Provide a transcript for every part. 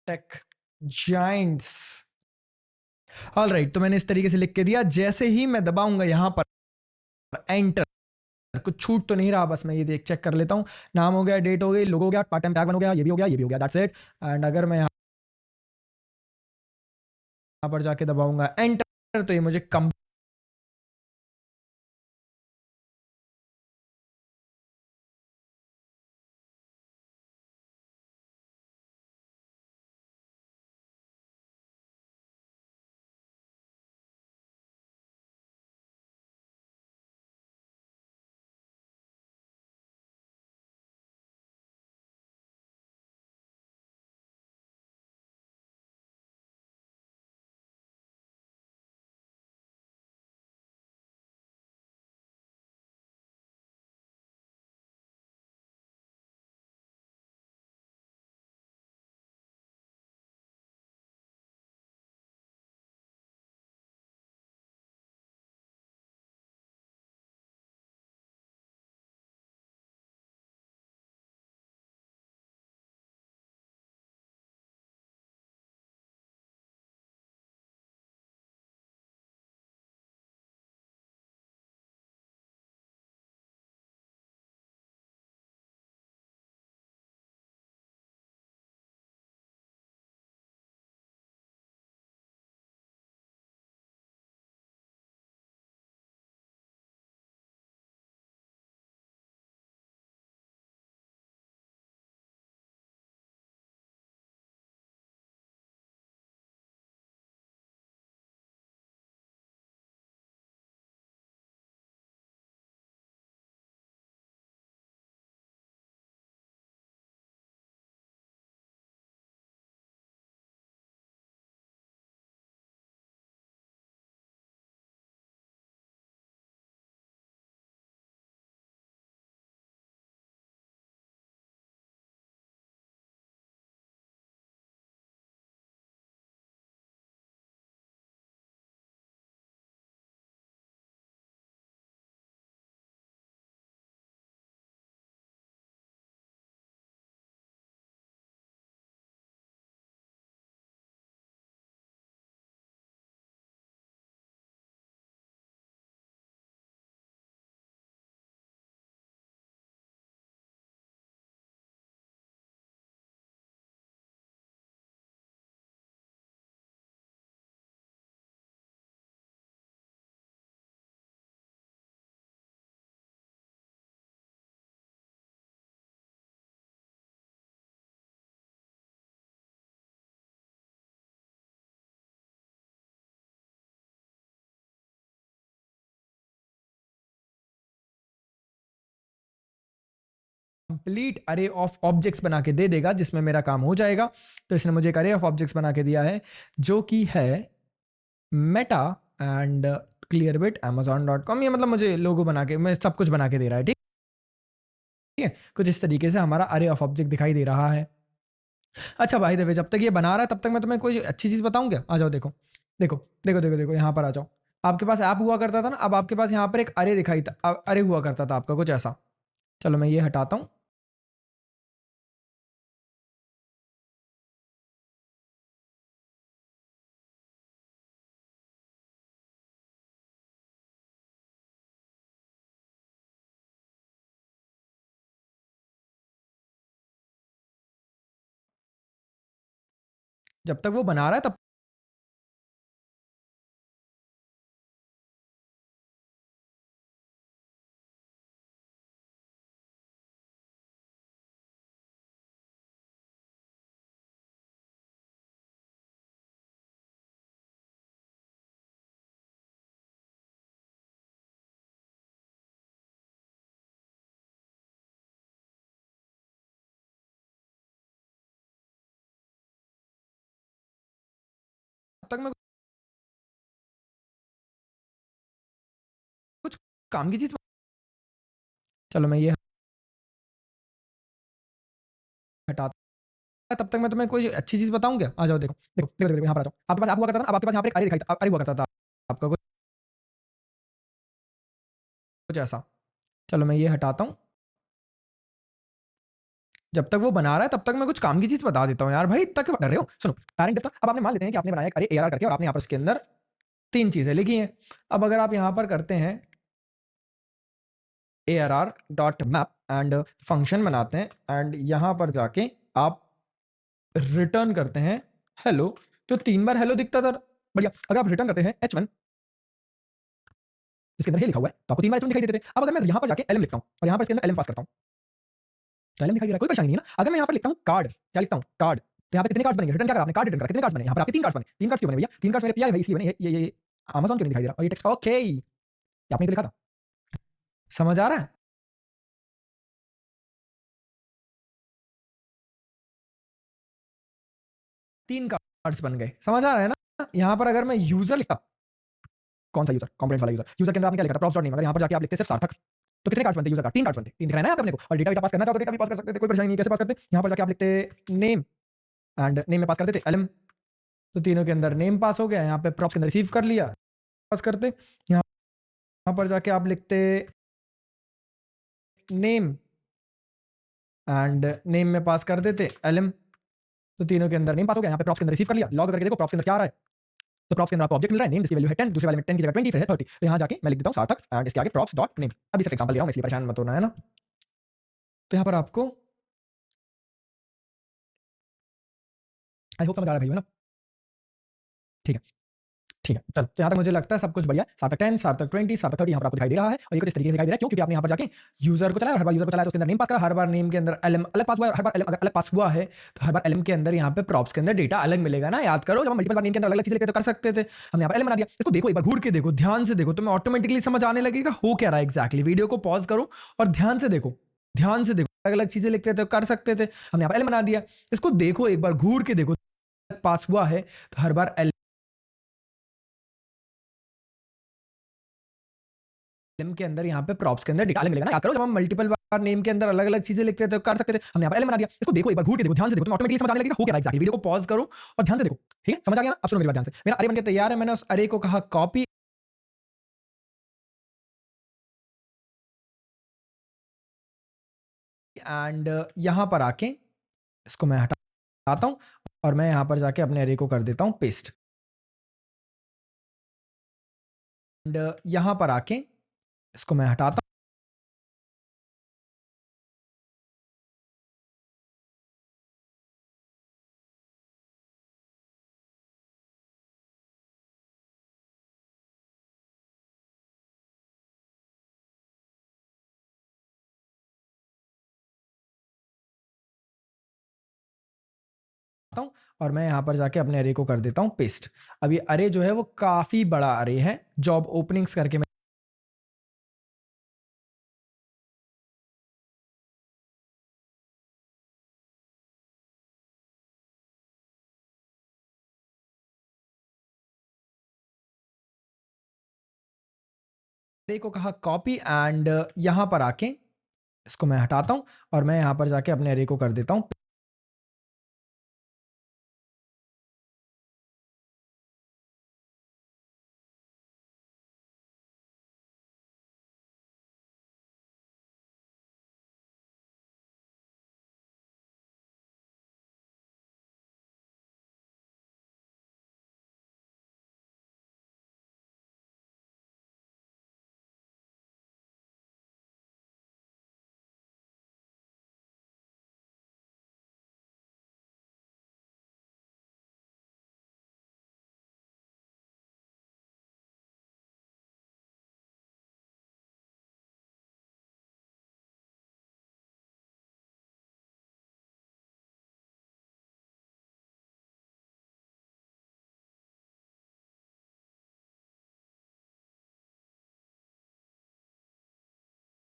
Take Giants. Alright, तो मैंने इस तरीके से लिख के दिया। जैसे ही मैं दबाऊंगा यहां पर एंटर, कुछ छूट तो नहीं रहा, बस मैं ये देख चेक कर लेता हूं। नाम हो गया, डेट हो गई, लोगो हो गया, पार्ट टाइम टैग वन हो गया, ये भी हो गया, ये भी हो गया, दैट्स इट। एंड अगर मैं यहां पर जाके दबाऊंगा एंटर तो ये मुझे कंप्लीट अरे ऑफ ऑब्जेक्ट्स बना के दे देगा, जिसमें मेरा काम हो जाएगा। तो इसने मुझे एक अरे ऑफ ऑब्जेक्ट्स बना के दिया है, जो कि है मेटा एंड क्लियरबिट amazon.com। ये मतलब मुझे लोगो बना के, मैं सब कुछ बना के दे रहा है, ठीक है। कुछ इस तरीके से हमारा अरे ऑफ ऑब्जेक्ट दिखाई दे रहा है। अच्छा भाई देवे, जब तक ये बना रहा है तब तक मैं तुम्हें कोई अच्छी चीज बताऊं क्या? आ जाओ, देखो देखो देखो देखो देखो, यहाँ पर आ जाओ। आपके पास ऐप हुआ करता था ना, अब आपके पास यहाँ पर एक अरे दिखाई था, अरे हुआ करता था आपका कुछ ऐसा। चलो मैं ये हटाता हूँ। जब तक वो बना रहा है तब तक मैं कुछ काम की चीज। चलो मैं ये हटाता, तब तक मैं तुम्हें कोई अच्छी चीज बताऊं क्या? आ जाओ, देखो देखो देखो देखो, यहाँ पर आ जाओ। आपके पास ऐप हुआ करता था ना, अब आपके पास यहाँ पर एक अरे दिखाई था, अरे हुआ करता था आपका कुछ ऐसा। चलो मैं ये हटाता हूँ। जब तक वो बना रहा है तब तक मैं कुछ काम की चीज बता देता हूँ यार भाई, इतना क्यों डर रहे हो? सुनो, पैरेंट डिफ था। अब आपने मान लेते हैं कि आपने बनाया एक अरे ARR करके, और आपने यहाँ पर इसके अंदर 3 चीजें लिखी हैं। अब अगर आप यहाँ पर करते हैं ARR.map एंड फंक्शन बनाते हैं, एंड यहाँ पर जाके आप रिटर्न करते हैं हेलो, तो 3 बार हेलो दिखता था। बढ़िया। अगर आप रिटर्न करते हैं H1 इसके अंदर हे लिखा हुआ है, तो आपको 3 बार H1 दिखाई देते थे। अब अगर मैं यहाँ पर जाके LM लिखता हूँ और यहाँ पर इसके अंदर LM पास करता हूँ, तो LM दिखाई दे रहा है, कोई परेशानी नहीं है ना। अगर मैं यहाँ पर लिखता हूँ कार्ड, क्या लिखता हूँ कार्ड, तो यहाँ पे कितने कार्ड्स बनेंगे? रिटर्न क्या करा आपने? कार्ड रिटर्न करा, कितने कार्ड्स बने? यहाँ पर आपके 3 कार्ड्स बने। 3 कार्ड्स क्यों बने भैया? 3 कार्ड्स मेरे पीआई भाई इसलिए बने, ये अमेज़न क्यों नहीं दिखाई दे रहा? और ये टेक्स्ट ओके, ये आपने तो लिखा था। समझ आ रहा है? तीन कार्ड्स बन गए, समझ आ रहा है ना? यहाँ पर अगर मैं यूजर लिखता, कौन सा यूजर? कंपोनेंट्स वाला यूजर। यूजर के अंदर आपने क्या लिखा था? props.name। अगर यहाँ पर जाके आप लिखते सिर्फ सार्थक, तो कितने कार्ड्स बनते? यूजर कार्ड 3 कार्ड्स बनते। 3 दिख रहा है ना यहाँ पे अपने को। और डेटा वेटा पास करना चाहो तो डेटा भी पास कर सकते थे, कोई परेशानी नहीं। कैसे पास करते? यहाँ पर जाके आप लिखते नेम, एंड नेम में पास करते थे LM, तो तीनों के अंदर नेम पास हो गया। यहाँ पे प्रॉप्स के अंदर रिसीव कर लिया, पास करते। यहाँ पर जाके आप लिखते नेम, एंड नेम में पास कर देते LM, तो तीनों के अंदर नेम पास हो गया। यहाँ पे प्रॉप्स के अंदर रिसीव कर लिया, लॉग करके देखो प्रॉप्स के अंदर क्या आ रहा है। तो प्रॉप्स के अंदर आपको ऑब्जेक्ट मिल रहा है, नेम जिसकी वैल्यू है 10, दूसरे वाले में 10 की जगह 20, फिर है 30। तो यहाँ जाके मैं लिख देता हूँ सार्थक एंड इसके आगे प्रॉप्स डॉट नेम। अभी सिर्फ एग्जांपल दे रहा हूँ, इसलिए परेशान मत होना, है ना। तो यहाँ पर आपको आई होप समझ आ रहा है भाई, है ना? ठीक है, ठीक है, चलो। तो यहाँ तक मुझे लगता है सब कुछ बढ़िया। सार्थक 10, सार्थक 20, सार्थक 30 यहाँ पर आपको दिखाई दे रहा है। और ये कुछ इस तरीके से दिखाई दे रहा है, क्यों? क्योंकि आपने यहाँ पर जाके यूजर को चलाया, हर बार यूजर को चलाया तो उसके अंदर नेम पास करा, हर बार नेम के अंदर LM अलग पास हुआ है, हर बार LM अगर अलग पास हुआ है तो हर बार LM के अंदर यहाँ पे प्रॉप्स के अंदर डेटा अलग मिलेगा ना। याद करो, जब हम मल्टीपल बार नेम के अंदर अलग अलग चीजें लिखते तो कर सकते थे, हमने यहाँ पर LM बना दिया। इसको देखो, एक बार घूर के देखो, ध्यान से देखो, तुम्हें ऑटोमेटिकली समझ आने लगेगा हो क्या रहा है एग्जैक्टली। वीडियो को पॉज करो और ध्यान से देखो, ध्यान से देखो। अलग अलग चीजें लिखते थे तो कर सकते थे, हमने यहाँ पर LM बना दिया। इसको देखो, एक बार घूर के देखो, पास हुआ है तो हर बार LM के अंदर यहाँ पे प्रॉप्स के अंदर डेटा अलग मिलेगा ना। याद करो, जब हम मल्टीपल बार नेम के अंदर अलग अलग चीजें लिखते थे तो कर सकते थे, हमने यहाँ पे LM बना दिया। इसको देखो, एक बार घूर के देखो, ध्यान से देखो, तुम्हें ऑटोमेटिकली समझ आने लगेगा हो क्या रहा है एग्जैक्टली। वीडियो को पॉज करो और ध्यान से देखो, ठीक है? समझ आ गया ना? अब सुनो मेरी बात ध्यान से। मेरा अरे बनके तैयार है, मैंने उस अरे को कहा कॉपी, एंड यहाँ पर आके इसको मैं हटाता हूँ और मैं यहाँ पर जाके अपने अरे को कर देता हूँ पेस्ट, एंड यहाँ पर आके इसको मैं हटाता हूँ और मैं यहाँ पर जाके अपने अरे को कर देता हूँ पेस्ट। अब ये अरे जो है वो काफी बड़ा अरे है, जॉब ओपनिंग्स करके मैं अरे को कहा कॉपी, एंड यहाँ पर आके इसको मैं हटाता हूँ और मैं यहाँ पर जाके अपने अरे को कर देता हूँ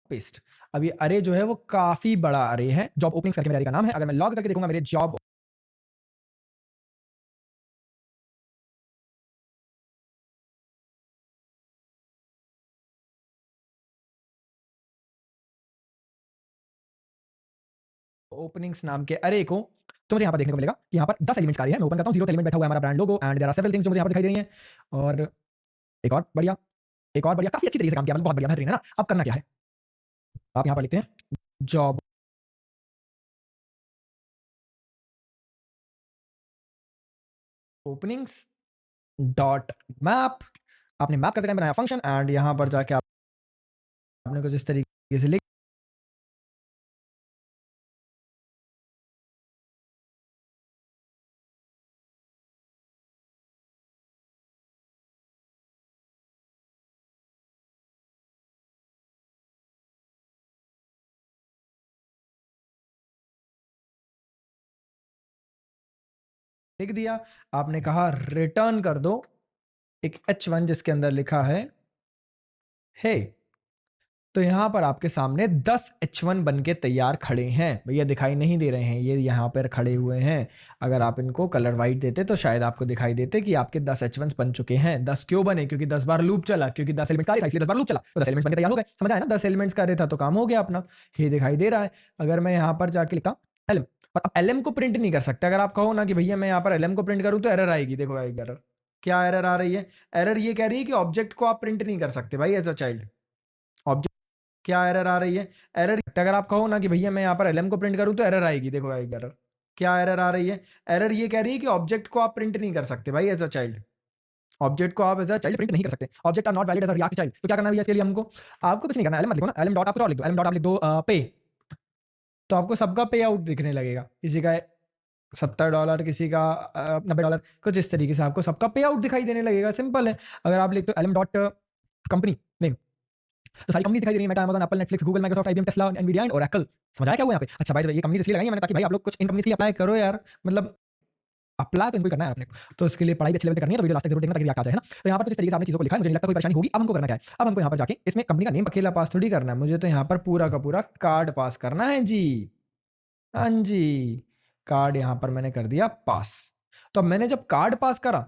पेस्ट। अब ये अरे जो है वो काफी बड़ा अरे है, जॉब ओपनिंग्स करके मेरे अरे का नाम है। अगर मैं लॉग करके देखूंगा मेरे जॉब ओपनिंग्स नाम के अरे को, तो मुझे यहाँ पर देखने को मिलेगा कि यहाँ पर 10 एलिमेंट्स का अरे है। मैं ओपन करता हूँ, 0th एलिमेंट बैठा हुआ है हमारा brand logo, and there are several things जो मुझे यहाँ पर दिखाई दे रही हैं। और एक और बढ़िया, एक और बढ़िया, काफी अच्छी तरीके से काम किया, मतलब बहुत बढ़िया, बेहतरीन है ना। अब करना क्या है, आप यहाँ पर लिखते हैं जॉब ओपनिंग्स डॉट मैप, आपने मैप करते टाइम बनाया फंक्शन, एंड यहां पर जाके आपने कुछ इस तरीके से लिख दिया। आपने कहा रिटर्न कर दो एक H1 जिसके अंदर लिखा है हे। तो यहां पर आपके सामने 10 H1 बन के तैयार खड़े हैं। भैया दिखाई नहीं दे रहे हैं, ये यहां पर खड़े हुए हैं। अगर आप इनको कलर वाइट देते तो शायद आपको दिखाई देते कि आपके 10 H1 बन चुके हैं। 10 क्यों बने? क्योंकि 10 बार लूप चला, क्योंकि 10 एलिमेंट का था इसलिए 10 बार लूप चला, तो 10 एलिमेंट्स बनके तैयार हो गए। समझ आया ना? 10 एलिमेंट्स का अरे था तो काम हो गया अपना। ये दिखाई दे रहा है। अगर मैं यहां पर जाके लिखता एलएम, और अब एलएम को प्रिंट नहीं कर सकते। अगर आप कहो ना कि भैया मैं यहां पर एलएम को प्रिंट करूं तो एरर आएगी। देखो आएगी एरर। क्या एरर आ रही है? एरर ये कह रही है कि ऑब्जेक्ट को आप प्रिंट नहीं कर सकते भाई एज अ चाइल्ड। ऑब्जेक्ट क्या एरर आ रही है? एरर अगर आप कहो ना कि भैया मैं यहाँ पर एलएम को प्रिंट करूँ तो एरर आएगी। देखो आएगी एरर। क्या एरर आ रही है? एरर ये कह रही है कि ऑब्जेक्ट को आप प्रिंट नहीं कर सकते भाई एज अ चाइल्ड। ऑब्जेक्ट को आप एज अ चाइल्ड प्रिंट नहीं कर सकते। Object are not valid as a React child. तो क्या करना है भैया इसके लिए हमको? आपको कुछ नहीं करना। एलएम मत लिखो ना, एलएम डॉट आप कुछ और लिख दो। एलएम डॉट आप लिख दो पे, तो आपको सबका पे आउट दिखने लगेगा। किसी का $70, किसी का $90, कुछ इस तरीके से आपको सबका पे आउट दिखाई देने लगेगा। सिंपल है। अगर आप लिखते हो एलएम डॉट कंपनी नेम, तो सारी कंपनी दिखाई दे रही है, Meta, Amazon, Apple, Netflix, Google, Microsoft, IBM, Tesla, Nvidia and Oracle. समझ आया क्या हुआ यहाँ पे? अच्छा भाई ये कंपनी इसलिए लगाई है मैंने ताकि भाई आप लोग कुछ इन कंपनीज के लिए अप्लाई करो यार। मतलब अप्लाई तो इनको ही करना है अपने को, तो इसके लिए पढ़ाई भी अच्छे लेवल पे करनी है। तो वीडियो लास्ट तक जरूर देखना ताकि रिएक्ट आ जाए, है ना? तो यहाँ पर कुछ इस तरीके से आपने चीज़ों को लिखा है, मुझे नहीं लगता कोई परेशानी होगी। अब हमको करना क्या है? अब हमको यहाँ पर जाके इसमें कंपनी का नेम अकेला पास थोड़ी करना है, मुझे तो यहाँ पर पूरा का पूरा कार्ड पास करना है जी। हाँ जी, कार्ड यहाँ पर मैंने कर दिया पास। तो अब मैंने जब कार्ड पास करा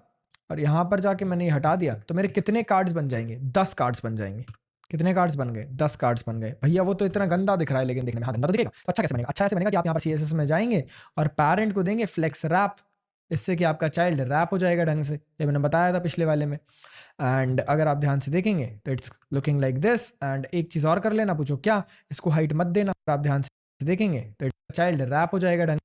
और यहाँ पर जाके मैंने ये हटा दिया, तो मेरे कितने कार्ड्स बन जाएंगे? 10 कार्ड्स बन जाएंगे। कितने कार्ड्स बन गए? 10 कार्ड्स बन गए। भैया वो तो इतना गंदा दिख रहा है, लेकिन देखने में हाँ गंदा तो दिखेगा। तो अच्छा कैसे बनेगा? अच्छा ऐसे बनेगा कि आप यहाँ पर CSS में जाएंगे और पैरेंट को देंगे फ्लेक्स रैप, इससे कि आपका चाइल्ड रैप हो जाएगा ढंग से। ये मैंने बताया था पिछले वाले में। एंड अगर आप ध्यान से देखेंगे तो it's looking like this. And एक चीज़ और कर लेना, पूछो क्या? इसको हाइट मत देना। अगर आप ध्यान से देखेंगे तो चाइल्ड रैप हो जाएगा ढंग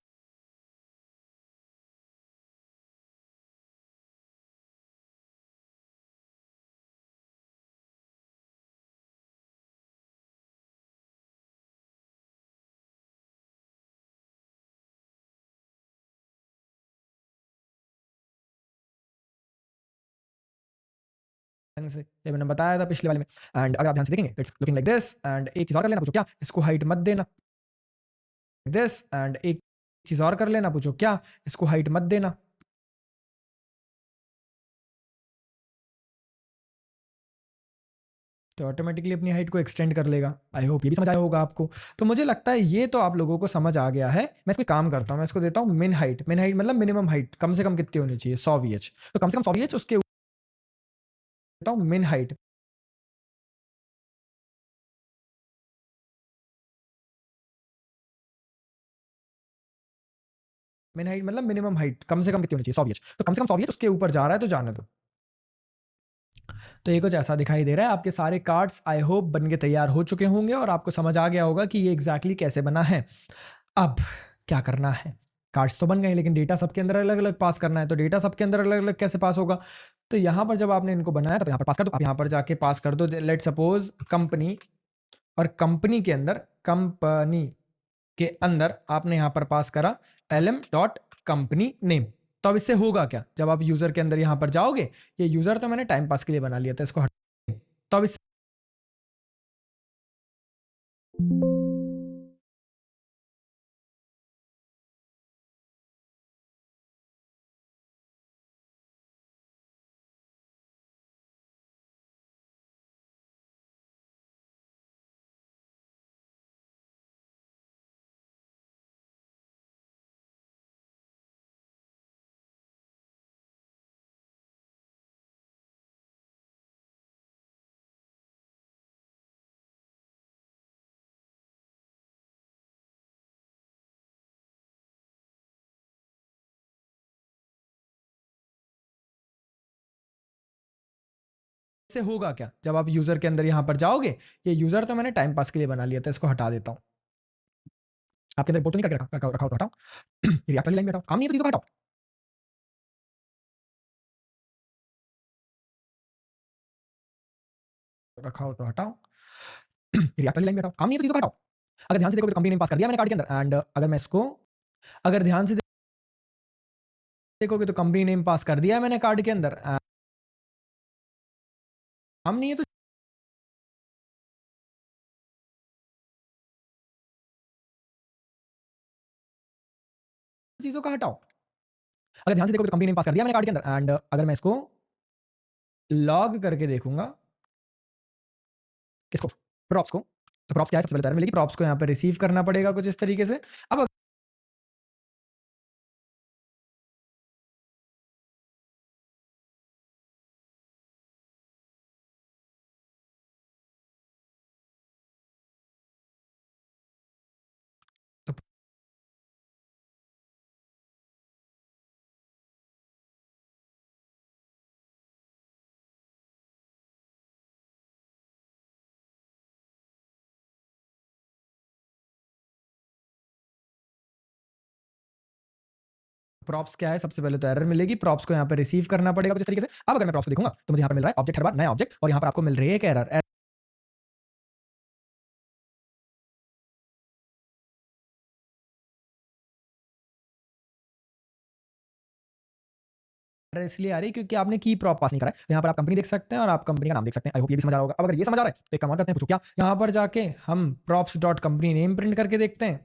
से। ये मैंने बताया था पिछले वाले में। एंड अगर आप ध्यान से देखेंगे तो it's looking like this. And एक चीज़ और कर लेना, पूछो क्या? इसको हाइट मत देना। दिस। एंड एक चीज़ और कर लेना, पूछो क्या? इसको हाइट मत देना। तो ऑटोमेटिकली अपनी हाइट को एक्सटेंड कर लेगा। आई होप ये भी समझ आया होगा आपको। तो मुझे लगता है ये तो आप लोगों को समझ आ गया है। मैं इस पे काम करता हूँ, मैं इसको देता हूँ मिन हाइट। मिन हाइट मतलब मिनिमम हाइट कम से कम कितनी होनी चाहिए? 100 VH। तो कम से कम 100 VH, उसके ऊपर देता हूँ मिन हाइट। मिन हाइट मतलब मिनिमम हाइट कम से कम कितनी होनी चाहिए? 100 VH। तो कम से कम 100 VH, उसके ऊपर जा रहा है तो जाने दो। तो ये कुछ ऐसा दिखाई दे रहा है। आपके सारे कार्ड्स आई होप बन के तैयार हो चुके होंगे और आपको समझ आ गया होगा कि ये एग्जैक्टली कैसे बना है। अब क्या करना है? कार्ड्स तो बन गए, लेकिन डेटा सबके अंदर अलग अलग पास करना है। तो डेटा सबके अंदर अलग अलग कैसे पास होगा? तो यहाँ पर जब आपने इनको बनाया तो यहाँ पर पास कर दो। आप यहाँ पर जाके पास कर दो, लेट सपोज कंपनी, और कंपनी के अंदर आपने यहाँ पर पास करा एलएम डॉट कंपनी नेम। तो अब इससे होगा क्या? जब आप यूजर के अंदर यहाँ पर जाओगे, ये यूजर तो मैंने टाइम पास के लिए बना लिया था, इसको हटा। तो अब से होगा क्या? जब आप यूजर के अंदर यहाँ पर जाओगे, ये यूजर तो मैंने टाइम पास के लिए बना लिया था, इसको हटा देता हूँ। आपके अंदर रिपोर्ट नहीं करके रखा रखा रखा, हटाओ। ये रिएक्ट वाली लाइन में हटाओ, काम नहीं है तो चीज़ों को हटाओ। रखा हो तो हटाओ। रिएक्ट वाली लाइन में हटाओ, काम नहीं है तो चीज़ों को हटाओ। अगर ध्यान से देखोगे तो कंपनी नेम पास कर दिया मैंने कार्ड के अंदर, एंड अगर मैं इसको, अगर ध्यान से देखोगे तो कंपनी नेम पास कर दिया है मैंने कार्ड के अंदर, काम नहीं है तो चीज़ों को हटाओ। अगर ध्यान से देखोगे तो कंपनी नेम पास कर दिया मैंने कार्ड के अंदर, एंड अगर मैं इसको लॉग करके देखूंगा किसको, प्रॉप्स को, तो प्रॉप्स क्या है, सबसे पहले तो एरर मिलेगी, प्रॉप्स को यहाँ पे रिसीव करना पड़ेगा कुछ इस तरीके से। अब तो प्रॉप्स क्या है, सबसे पहले तो एरर मिलेगी, प्रॉप्स को यहाँ पे रिसीव करना पड़ेगा कुछ इस तरीके से। अब अगर मैं प्रॉप्स को देखूंगा तो मुझे यहाँ पर मिल रहा है ऑब्जेक्ट हर बार नया ऑब्जेक्ट, और यहाँ पर आपको मिल रही है एक एरर। एरर इसलिए आ रही है क्योंकि आपने की प्रॉप पास नहीं करा है। तो यहाँ पर आप कंपनी देख सकते हैं और आप कंपनी का नाम देख सकते हैं। आई होप ये भी समझ आ रहा होगा। अब अगर ये समझ आ रहा है तो एक काम और करते हैं, पूछो क्या, यहाँ पर जाके हम props dot company name print करके देखते हैं।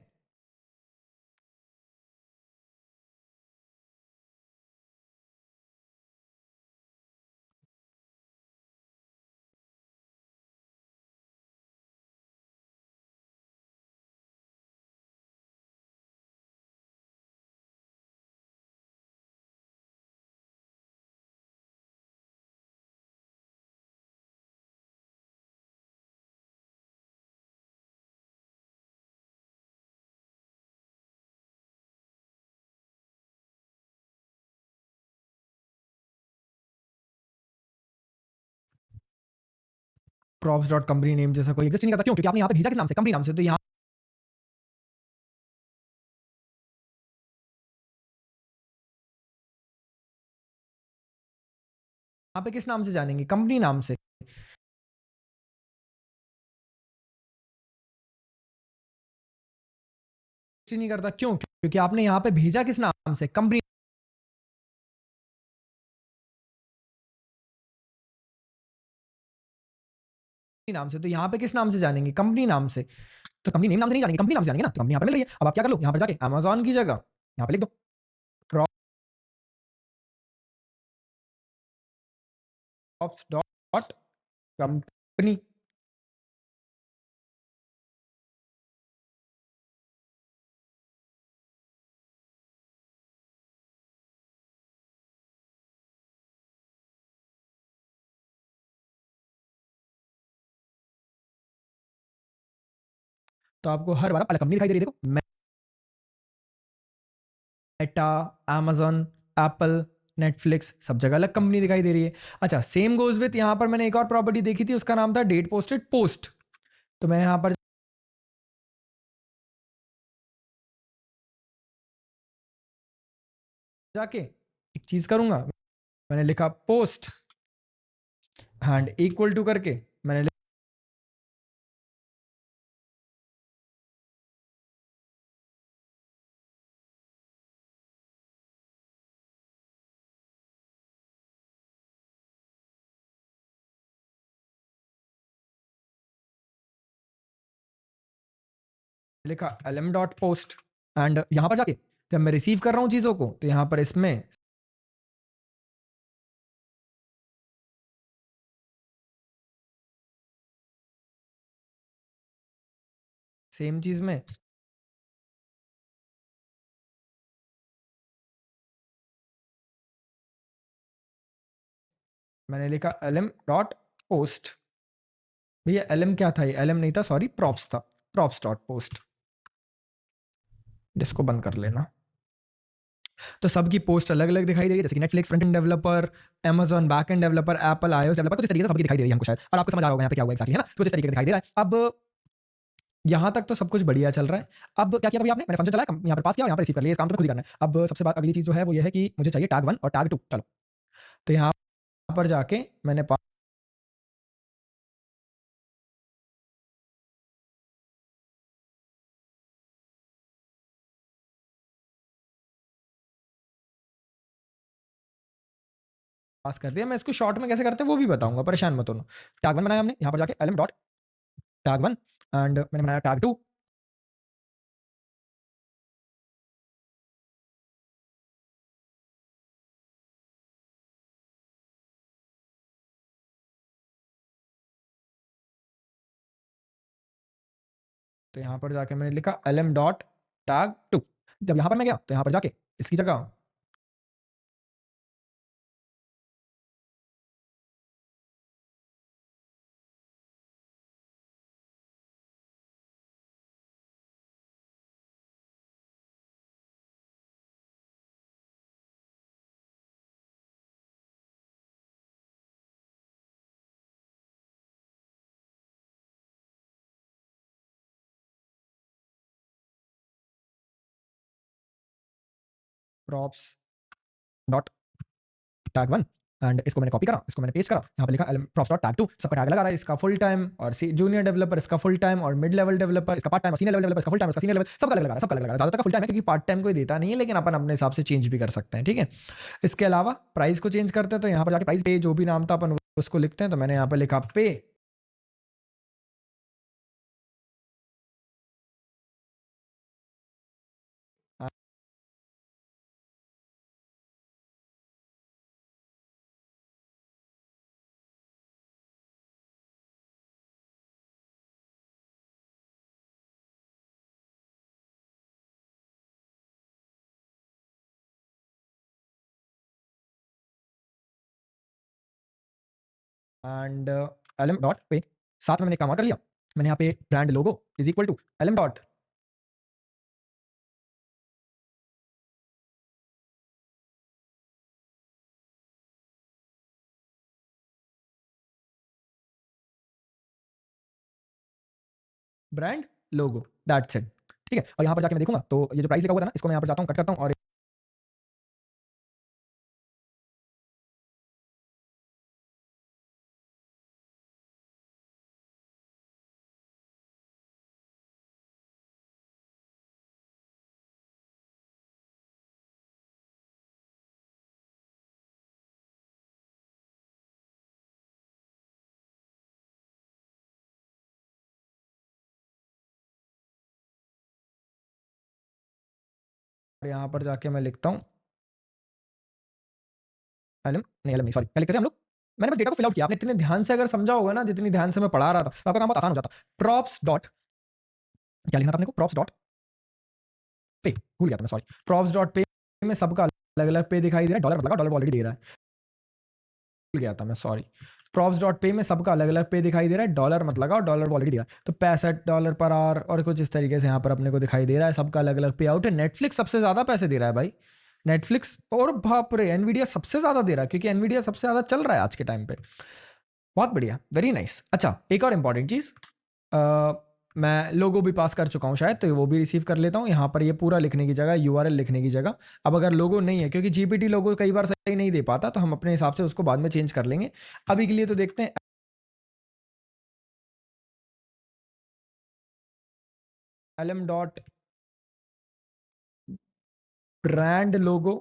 प्रॉप्स डॉट कंपनी नेम जैसा कोई एग्जिस्ट नहीं करता, क्यों, क्योंकि आपने यहाँ पे भेजा किस नाम से, कंपनी नाम से। तो यहाँ पे किस नाम से जानेंगे, कंपनी नाम से। नहीं करता, क्यों, क्योंकि आपने यहाँ पे भेजा किस नाम से, कंपनी नाम से। तो यहाँ पे किस नाम से जानेंगे, कंपनी नाम से। तो कंपनी नेम नाम से नहीं जानेंगे, कंपनी नाम से जानेंगे ना। तो कंपनी यहाँ पे मिल रही है। अब आप क्या कर लो, यहाँ पर जाके अमेजॉन की जगह यहाँ पे लिख दो प्रॉप्स डॉट कंपनी। तो आपको हर बार अलग कंपनी दिखाई दे रही है। देखो, मेटा, amazon, एप्पल, नेटफ्लिक्स, सब जगह अलग कंपनी दिखाई दे रही है। अच्छा, सेम गोज विथ, यहाँ पर मैंने एक और प्रॉपर्टी देखी थी, उसका नाम था डेट पोस्टेड पोस्ट। तो मैं यहाँ पर जाके एक चीज करूंगा, मैंने लिखा पोस्ट एंड इक्वल टू करके मैंने लिखा lm डॉट पोस्ट, एंड यहाँ पर जाके जब मैं रिसीव कर रहा हूँ चीजों को, तो यहाँ पर इसमें सेम चीज में मैंने लिखा lm डॉट पोस्ट। भैया lm क्या था, ये lm नहीं था, सॉरी, प्रॉप्स था, प्रॉप्स डॉट पोस्ट। इसको बंद कर लेना। तो सबकी पोस्ट अलग अलग दिखाई दे रही है, जैसे कि Netflix front end developer, Amazon back end developer, Apple iOS developer, तो इस तरीके से सबकी दिखाई दे रही है हमको शायद। और आपको समझ आ रहा होगा यहाँ पे क्या हुआ एक्चुअली, है ना। तो इस तरीके से दिखाई दे रहा है। अब यहाँ तक तो सब कुछ बढ़िया चल रहा है। अब क्या किया भैया आपने, मैंने फंक्शन चलाया, यहाँ पर पास किया और यहाँ पर रिसीव कर लिया। इस काम तो खुद ही करना है। अब सबसे बात अगली चीज जो है वो ये है कि मुझे चाहिए टैग 1 और टैग 2। चलो, तो यहाँ पर जाके मैंने पास कर दिया। मैं इसको शॉर्ट में कैसे करते हैं वो भी बताऊंगा, परेशान मत होना। टैग 1 बनाया हमने, यहाँ पर जाके lm डॉट टैग 1 एंड मैंने बनाया टैग 2। तो यहाँ पर जाके मैंने लिखा lm डॉट टैग 2। जब यहाँ पर मैं गया तो यहाँ पर जाके इसकी जगह props डॉट टैग 1 एंड इसको मैंने कॉपी करा, इसको मैंने पेस्ट करा, यहाँ पे लिखा props डॉट टैग 2। सबका टैग लगा रहा है, इसका फुल टाइम और जूनियर डेवलपर इसका फुल टाइम और मिड लेवल डेवलपर इसका पार्ट टाइम और सीनियर लेवल डेवलपर इसका फुल टाइम इसका सीनियर लेवल सबका अलग लगा रहा है, सबका अलग लगा रहा है। ज्यादातर का फुल टाइम है क्योंकि पार्ट टाइम कोई देता नहीं है, लेकिन अपन अपने हिसाब से चेंज भी कर सकते हैं, ठीक है। इसके अलावा प्राइस को चेंज करते हैं, तो यहाँ पर जाके प्राइस पे जो भी नाम था अपन उसको लिखते हैं। तो मैंने यहाँ पे लिखा पे एंड एलएम डॉट पे। साथ में मैंने काम और कर लिया, मैंने यहाँ पे brand logo is equal to LM dot brand logo, that's it, ठीक है। और यहाँ पर जाके मैं देखूंगा तो ये जो प्राइस लिखा हुआ था ना, इसको मैं यहाँ पर जाता हूँ, कट करता हूँ और यहाँ पर जाके मैं लिखता हूँ एलएम नहीं, एलएम नहीं, सॉरी, क्या लिखते थे हम लोग। मैंने बस डेटा को फिल आउट किया, आपने इतने ध्यान से अगर समझा होगा ना, जितनी ध्यान से मैं पढ़ा रहा था, तो आपका काम बहुत आसान हो जाता। प्रॉप्स डॉट क्या लिखना था अपने को, प्रॉप्स डॉट पे, भूल गया था मैं, सॉरी। प्रॉप्स डॉट पे में सबका अलग अलग पे दिखाई दे रहा है, डॉलर मतलब डॉलर ऑलरेडी दे रहा है, भूल गया था मैं, सॉरी। प्रॉप्स डॉट पे में सबका अलग अलग पे दिखाई दे रहा है, डॉलर मत लगाओ, डॉलर ऑलरेडी दिया है। तो $65 पर आवर और कुछ इस तरीके से यहाँ पर अपने को दिखाई दे रहा है, सबका अलग अलग पे आउट है। नेटफ्लिक्स सबसे ज्यादा पैसे दे रहा है भाई, नेटफ्लिक्स, और बाप रे एनवीडिया सबसे ज्यादा दे रहा है, क्योंकि एनवीडिया सबसे ज्यादा चल रहा है आज के टाइम पे। बहुत बढ़िया, वेरी नाइस। अच्छा, एक और इंपॉर्टेंट चीज, मैं लोगो भी पास कर चुका हूँ शायद, तो वो भी रिसीव कर लेता हूँ। यहाँ पर ये पूरा लिखने की जगह, यूआरएल लिखने की जगह। अब अगर लोगो नहीं है, क्योंकि जीपीटी लोगो कई बार सही नहीं दे पाता, तो हम अपने हिसाब से उसको बाद में चेंज कर लेंगे। अभी के लिए तो देखते हैं एलएम डॉट ब्रांड लोगो।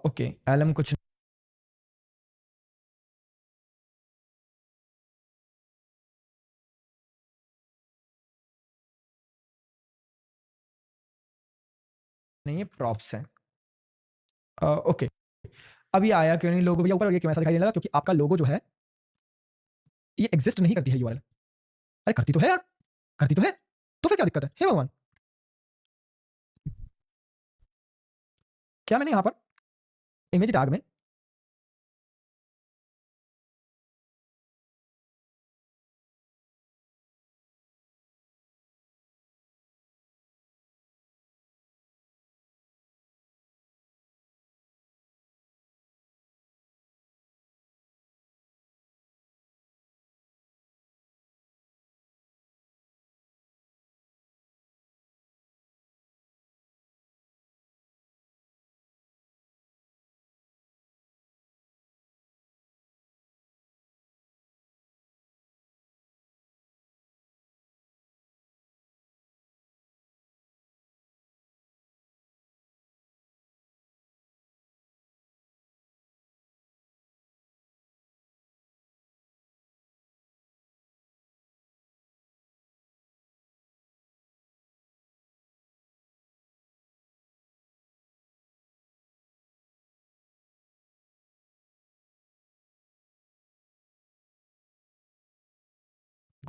ओके, एलएम कुछ नहीं है, प्रॉप्स है। ओके, अभी आया क्यों नहीं लोगो भैया ऊपर, और ये क्यों ऐसा दिखाई देने लगा? क्योंकि आपका लोगो जो है ये एग्जिस्ट नहीं करती है यूआरएल। अरे करती तो है यार, करती तो है, तो फिर क्या दिक्कत है, हे भगवान। क्या मैंने यहाँ पर इमेज टैग में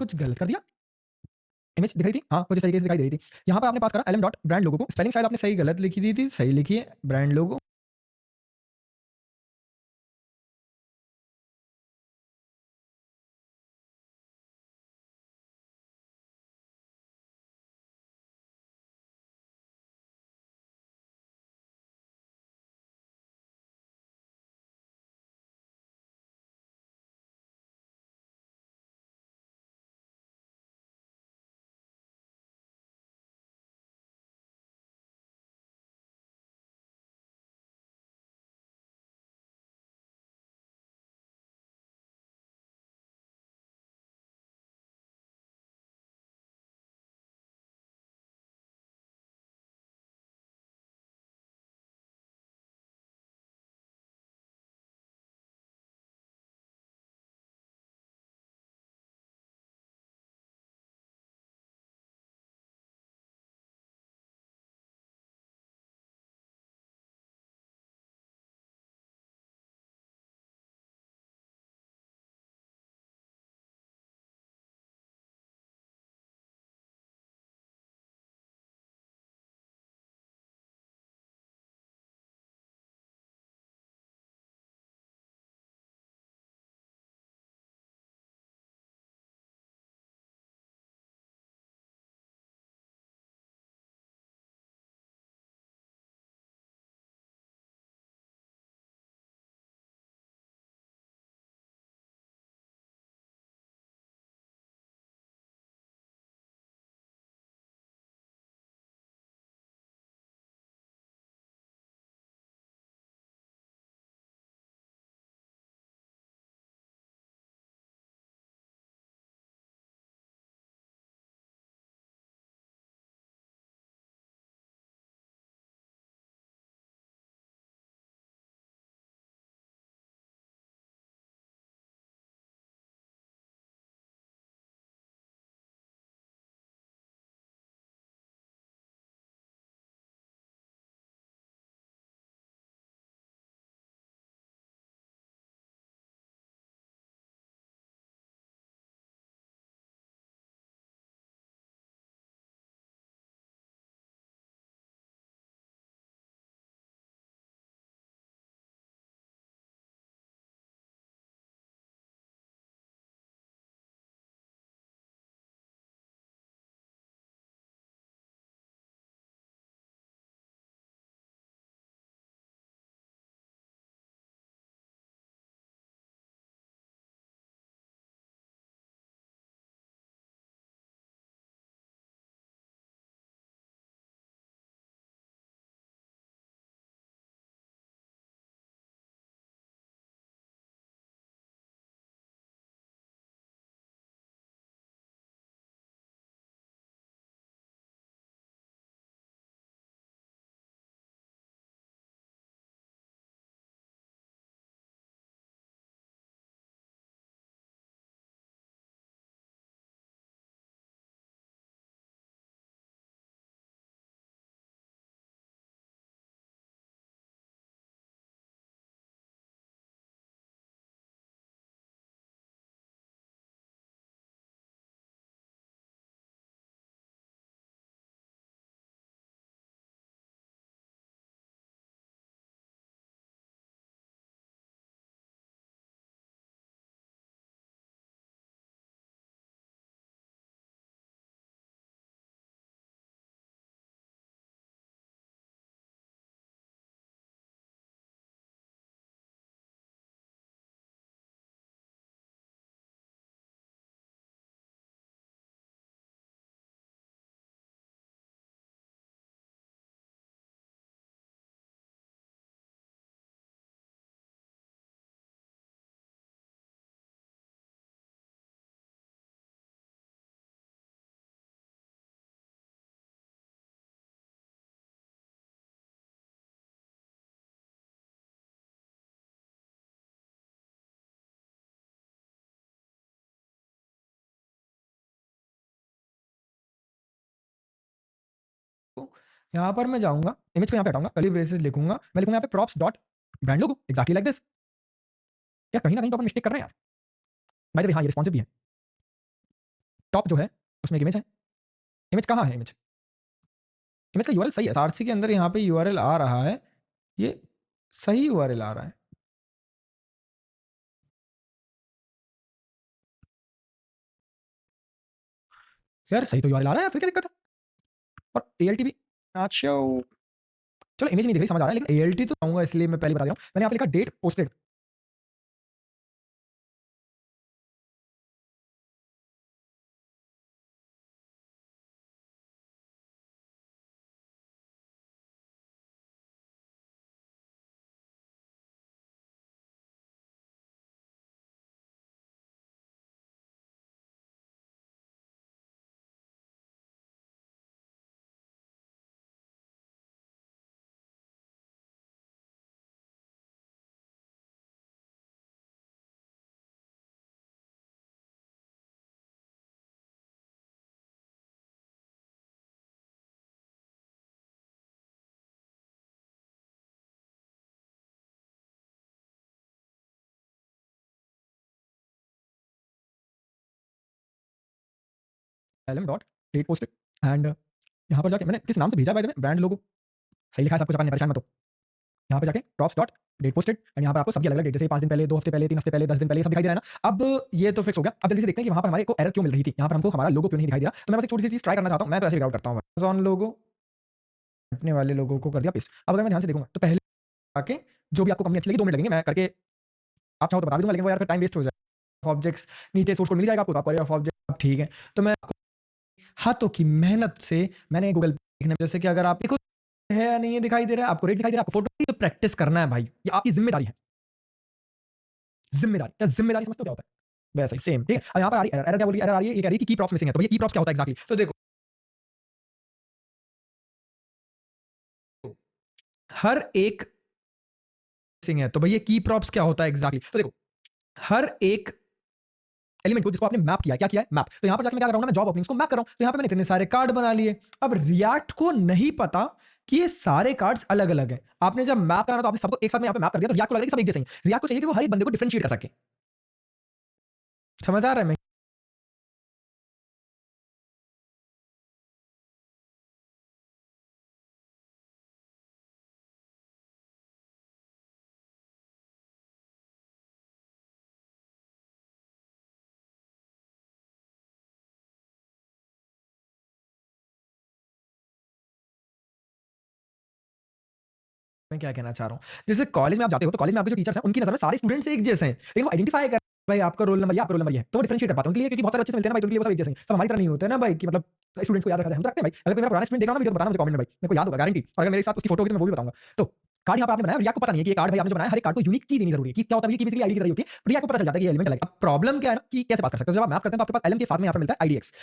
कुछ गलत कर दिया। इमेज दिख रही थी, हाँ कुछ इस तरीके से दिखाई दे रही थी। यहाँ पर आपने पास करा एलएम डॉट ब्रांड लोगो को, स्पेलिंग शायद आपने सही गलत लिखी दी थी, सही लिखी है ब्रांड लोगो। यहाँ पर मैं जाऊंगा, इमेज को यहाँ पे हटाऊंगा, कर्ली ब्रेसेस लिखूंगा, मैं लिखूंगा यहाँ पे props dot brand logo exactly like this. यार कहीं ना कहीं तो अपन मिस्टेक कर रहे हैं यार। बाय द वे हाँ ये रिस्पॉन्सिव भी है। टॉप जो है उसमें एक इमेज है। इमेज कहाँ है? इमेज इमेज का यूआरएल सही है, सारसी के अंदर यहाँ पे यूआरएल आ रहा है, ये सही यूआरएल आ रहा है। यार सही तो यूआरएल आ रहा है, फिर क्या दिक्कत है? और एएलटी भी अच्छा, चलो इमेज नहीं दिख रही, समझ आ रहा है, लेकिन एएलटी तो आऊंगा, इसलिए मैं पहले बता दे रहा हूँ। मैंने यहाँ पे लिखा date posted, LM dot date posted, and यहाँ पर जाके मैंने किस नाम से भेजा, by the way brand logo सही लिखा है, सब कुछ, अपन परेशान मत हो। यहाँ पे जाके props dot date posted, and यहाँ पर आपको सबकी अलग अलग डेट, जैसे 5 दिन पहले, 2 हफ्ते पहले, 3 हफ्ते पहले, 10 दिन पहले, सब दिखाई दे रहा है ना। अब ये तो फिक्स हो गया। अब जल्दी से देखते हैं कि वहाँ पर हमारे को एरर क्यों मिल रही थी, यहाँ पर हमको हमारा लोगो क्यों नहीं दिखाई दे रहा। तो मैं बस एक छोटी सी चीज ट्राई करना चाहता हूँ, मैं तो ऐसे फिगर आउट करता हूँ। अमेज़न लोगो हटने वाले लोगों को कर दिया पेस्ट। अब अगर मैं ध्यान से देखूंगा तो पहले आके जो भी आपको कंपनी अच्छी लगी 2 मिनट लगेंगे, मैं करके आप चाहो तो बता भी दूंगा, लेकिन वो यार फिर टाइम वेस्ट हो जाएगा। ऑब्जेक्ट्स नीचे सोर्स कोड मिल जाएगा आपको, तो आप ऑफ ऑब्जेक्ट ठीक है। तो मैं हाथों की मेहनत से मैंने गूगल देखने, जैसे कि अगर आप देखो है या नहीं, ये दिखाई दे रहा है आपको, रेट दिखाई दे रहा है आपको, फोटो तो प्रैक्टिस करना है भाई, ये आपकी जिम्मेदारी है। जिम्मेदारी क्या, जिम्मेदारी समझते हो क्या होता है? वैसे ही सेम, ठीक है। अब यहाँ पर आ रही एरर, क्या बोल रही है? एरर आ रही है, ये कह रही है कि की प्रॉप्स मिसिंग है। तो ये की प्रॉप्स क्या होता है एग्जैक्टली? तो देखो, हर एक मिसिंग है, तो भैया की प्रॉप्स क्या होता है एग्जैक्टली? तो देखो, हर एक एलिमेंट को जिसको आपने मैप किया, क्या किया है? मैप। तो यहां पर जाकर मैं क्या कर रहा हूं, मैं जॉब ओपनिंग्स को मैप कर रहा हूं। तो यहां पे मैंने इतने सारे कार्ड बना लिए। अब रिएक्ट को नहीं पता कि ये सारे कार्ड्स अलग अलग हैं। आपने जब मैप करना, तो आपने सबको एक साथ में यहां पे मैप कर दिया, तो रिएक्ट को लगा कि सब एक जैसे हैं। रिएक्ट को चाहिए कि वो हर एक बंदे को डिफरेंशिएट कर सके। समझ आ रहा है? मैं क्या कहना चाह रहा हूँ, जैसे कॉलेज में आप जाते हो, तो कॉलेज में आपके जो टीचर्स हैं, उनकी नजर में सारे स्टूडेंट्स एक जैसे हैं, लेकिन वो आइडेंटिफाई कर भाई आपका रोल नंबर, ये आपका रोल नंबर ये है, तो वो डिफरेंशिएट कर पाते हैं उनके लिए, क्योंकि बहुत सारे बच्चे से मिलते हैं ना भाई, तो उनके लिए वो सब एक जैसे हैं। सब हमारी तरह नहीं होते हैं ना भाई, कि मतलब स्टूडेंट्स को याद रखा जाए, हम तो रखते हैं भाई। अगर कोई मेरा पुराना स्टूडेंट देख रहा है ना वीडियो, तो बताना मुझे कमेंट में भाई, मेरे को याद होगा गारंटी। और अगर मेरे साथ उसकी फोटो होगी तो मैं वो भी बताऊंगा। तो कार्ड यहाँ पर आपने बनाया, रिएक्ट को पता नहीं है कि ये कार्ड भाई आपने जो बनाया, हर एक कार्ड को यूनिक की देनी जरूरी है, कि क्या होता है कि बेसिकली आईडी की तरह होती है। रिएक्ट को पता चल जाता है कि ये एलिमेंट अलग है। अब प्रॉब्लम क्या है ना, कि कैसे पास कर सकते हो, जब आप मैप करते हैं तो आपके पास एलएम के साथ में यहाँ पे मिलता है आईडीएक्स।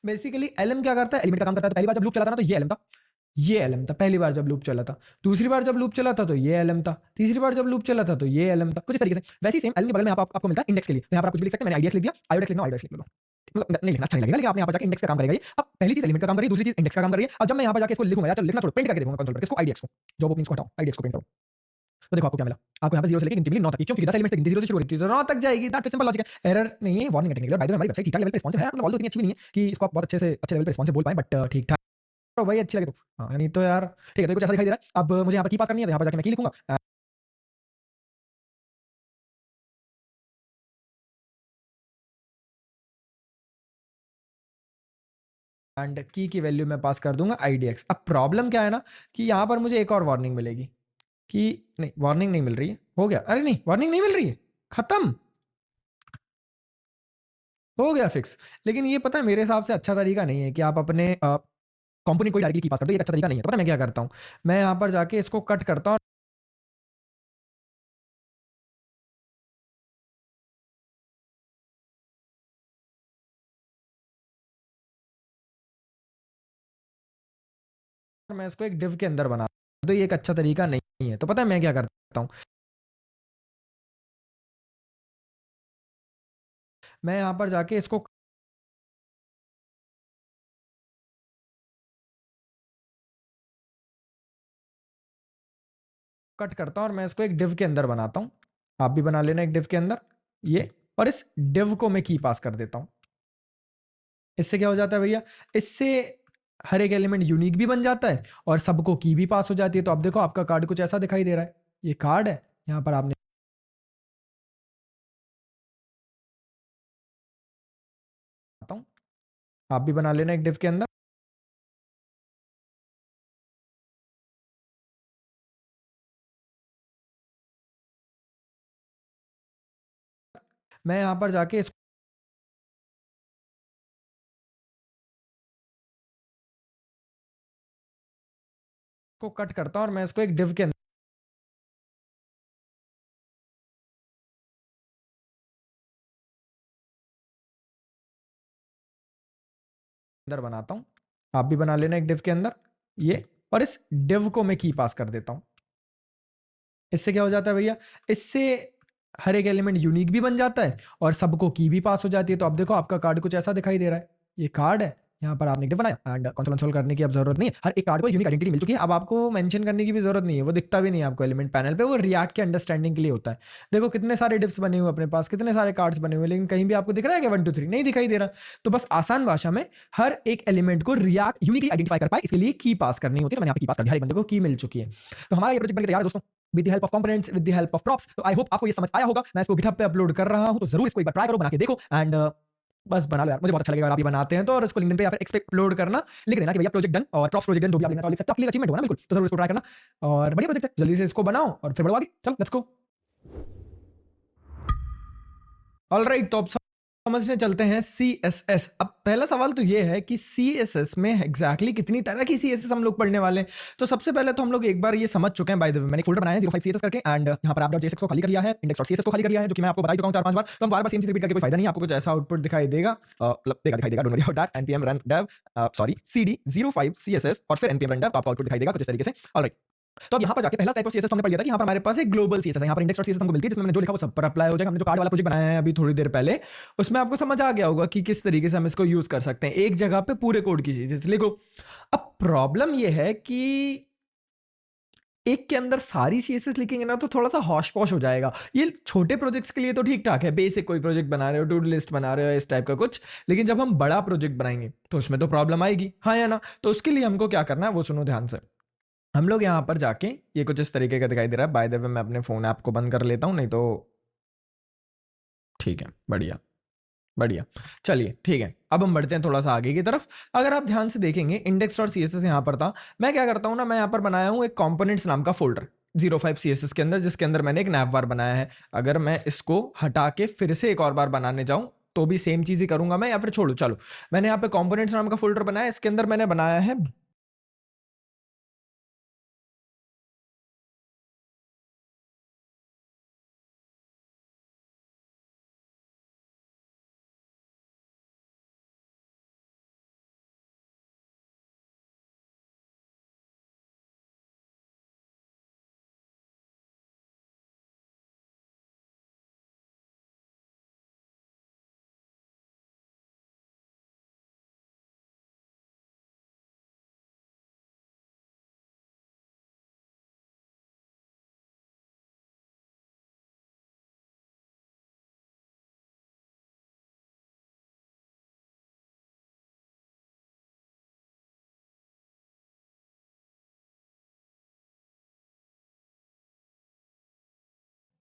बेसिकली एलएम क्या करता है, एलिमेंट का काम करता है। तो पहली बार जब लूप चला था ना, तो ये एलएम था, ये एलएम था पहली बार जब लूप चला था। दूसरी बार जब लूप चला था तो ये एलएम था। तीसरी बार जब लूप चला था तो ये एलएम था। कुछ इस तरीके से। वैसे ही सेम एलएम के बगल में आपको मिलता है इंडेक्स के लिए, तो यहाँ पर आप कुछ भी लिख सकते हैं। मैंने आईडीएक्स लिख दिया, आईडीएक्स लिखना, आईडीएक्स लिख लो। मतलब नहीं लिखना अच्छा नहीं लगेगा, लेकिन आप यहाँ पर जाकर इंडेक्स का काम करेगा ये। अब पहली चीज एलिमेंट का काम करिए, दूसरी चीज इंडेक्स का काम करिए। अब जब मैं यहाँ पर जाकर इसको लिखूंगा, या चलो लिखना छोड़ो, प्रिंट करके देखूंगा कंसोल पर, इसको आईडीएक्स को, जॉब ओपनिंग्स को हटाओ, आईडीएक्स को प्रिंट करो। तो देखो आपको क्या मिला। आपको यहाँ पे 0 से लेकर गिनती मिली 9 तक की, क्यों? क्योंकि 10 एलिमेंट्स तक गिनती 0 से शुरू हो रही थी, तो 9 तक जाएगी। दैट्स सिंपल लॉजिक है, एरर नहीं है, वार्निंग है टेक्निकल। बाय द वे हमारी वेबसाइट ठीक-ठाक लेवल पे रिस्पॉन्सिव है, मतलब ऑल्दो इतनी अच्छी भी नहीं है कि इसको आप बहुत अच्छे से अच्छे लेवल पे रिस्पॉन्सिव बोल पाएं, बट ठीक-ठाक तो भाई अच्छी लगे तो। हाँ, नहीं तो यार ठीक है, तो कुछ ऐसा दिखाई दे रहा है। अब मुझे यहाँ पर की पास करनी है, तो यहाँ पर जाके मैं की लिखूंगा, एंड की वैल्यू मैं पास कर दूंगा आईडीएक्स। अब प्रॉब्लम क्या है ना, कि यहाँ पर मुझे एक और वार्निंग मिलेगी, कि नहीं वार्निंग नहीं मिल रही है, हो गया, अरे नहीं वार्निंग नहीं मिल रही है, खत्म हो गया फिक्स। लेकिन ये पता है मेरे हिसाब से अच्छा तरीका नहीं है कि आप अपने कंपोनेंट को डायरेक्टली की पास कर दो, ये अच्छा तरीका नहीं है। तो पता है मैं क्या करता हूँ, मैं यहाँ पर जाके इसको कट करता हूँ, और मैं इसको एक डिव के अंदर बना, तो ये एक अच्छा तरीका नहीं है। तो पता है मैं क्या करता हूँ, मैं यहाँ पर जाके इसको कट करता हूं और मैं इसको एक डिव के अंदर बनाता हूं। आप भी बना लेना एक डिव के अंदर ये, और इस डिव को मैं की पास कर देता हूं। इससे क्या हो जाता है भैया, इससे हर एक एलिमेंट यूनिक भी बन जाता है और सबको की भी पास हो जाती है। तो अब देखो आपका कार्ड कुछ ऐसा दिखाई दे रहा है, ये कार्ड है, यहां पर आपने आप भी बना लेना एक डिव के अंदर। मैं यहां पर जाके इसको कट करता हूं और मैं इसको एक डिव के अंदर बनाता हूं। आप भी बना लेना एक डिव के अंदर ये, और इस डिव को मैं की पास कर देता हूं। इससे क्या हो जाता है भैया, इससे हर एक एलिमेंट यूनिक भी बन जाता है और सबको की भी पास हो जाती है। तो अब देखो आपका कार्ड कुछ ऐसा दिखाई दे रहा है, ये कार्ड है, यहाँ पर आपने बनाया एंड कंसोल करने की अब जरूरत नहीं है। हर एक कार्ड को यूनिक आइडेंटिटी मिल चुकी है, अब आपको मेंशन करने की भी जरूरत नहीं है, वो दिखता भी नहीं है आपको एलिमेंट पैनल पे, वो रिएक्ट के अंडरस्टैंडिंग के लिए होता है। देखो कितने सारे डिप्स बने हुए अपने पास, कितने सारे कार्ड्स बने हुए, लेकिन कहीं भी आपको दिख रहा है कि 1 2 3 नहीं दिखाई दे रहा। तो बस आसान भाषा में हर एक एलिमेंट को रिएक्ट यूनिकली आइडेंटिफाई कर पाए, इसके लिए की पास करनी होती है। तो मैंने यहाँ पे की पास कर दिया, हर एक बंदे को की मिल चुकी है। तो हमारा ये प्रोजेक्ट बन के तैयार है दोस्तों, with the help of components, with the help of props. तो आई होप आपको ये समझ आया होगा। मैं इसको गिटहब पे अपलोड कर रहा हूं, तो जरूर इसको एक बार ट्राई करो, बना के देखो एंड बस बना लो यार, मुझे बहुत अच्छा लगेगा अगर आप ये बनाते हैं तो। और इसको लिंक्डइन पे या फिर एक्स पे अपलोड करना, लिख देना कि भैया प्रोजेक्ट डन, और प्रॉप्स प्रोजेक्ट डन जो भी आप लिखना चाहो लिख सकते हो, आपके लिए अचीवमेंट होगा ना बिल्कुल। तो जरूर इसको ट्राई करना, और बढ़िया प्रोजेक्ट है, जल्दी से इसको बनाओ और फिर बढ़ो आगे। चलो लेट्स गो। ऑलराइट, तो अब समझने चलते हैं CSS। अब पहला सवाल तो ये है कि CSS में एग्जैक्टली कितनी तरह की CSS हम लोग पढ़ने वाले हैं। तो सबसे पहले तो हम लोग एक बार ये समझ चुके हैं, बाय द वे मैंने एक फोल्डर बनाया है 05 CSS करके, एंड यहाँ पर app.jsx को खाली कर दिया है, index.css को खाली कर दिया है, जो कि मैं आपको बता चुका हूँ 4-5 बार। तो हम बार बार सेम चीज रिपीट करके कोई फायदा नहीं है, आपको कुछ ऐसा आउटपुट दिखाई देगा, दिखाई देगा, don't worry about that. npm run dev sorry cd 05 CSS और फिर npm run dev, आपको आउटपुट दिखाई देगा कुछ इस तरीके से। ऑलराइट, तो अब यहाँ पर जाके पहला टाइप ऑफ सीएसएस हमने पढ़ लिया था कि यहाँ पर हमारे पास एक ग्लोबल सीएसएस है, यहाँ पर इंडेक्स.css हमको मिलती है, जिसमें मैंने जो लिखा वो सब पर अप्लाई हो जाएगा। हमने जो कार्ड वाला प्रोजेक्ट बनाया है अभी थोड़ी देर पहले, उसमें आपको समझ आ गया होगा कि किस तरीके से हम इसको यूज कर सकते हैं, एक जगह पे पूरे कोड की चीज लिखो। अब प्रॉब्लम ये है कि एक के अंदर सारी सीएसएस लिखेंगे ना तो थोड़ा सा हॉश पॉश हो जाएगा। ये छोटे प्रोजेक्ट्स के लिए तो ठीक ठाक है, बेसिक कोई प्रोजेक्ट बना रहे हो, टू डू लिस्ट बना रहे हो, इस टाइप का कुछ। लेकिन जब हम बड़ा प्रोजेक्ट बनाएंगे तो उसमें तो प्रॉब्लम आएगी, हाँ या ना। तो उसके लिए हमको क्या करना है वो सुनो ध्यान से। हम लोग यहाँ पर जाके, ये कुछ इस तरीके का दिखाई दे रहा है, बाय द वे मैं अपने फोन ऐप को बंद कर लेता हूँ, नहीं तो ठीक है, बढ़िया बढ़िया। चलिए ठीक है, अब हम बढ़ते हैं थोड़ा सा आगे की तरफ। अगर आप ध्यान से देखेंगे index.css यहाँ पर था, मैं क्या करता हूँ ना, मैं यहाँ पर बनाया हूँ एक कंपोनेंट्स नाम का फोल्डर 05 CSS के अंदर, जिसके अंदर मैंने एक नैवबार बनाया है। अगर मैं इसको हटा के फिर से एक और बार बनाने जाऊं तो भी सेम चीज ही करूंगा मैं, या फिर छोड़ू, चलो मैंने यहाँ पे कंपोनेंट्स नाम का फोल्डर बनाया, इसके अंदर मैंने बनाया है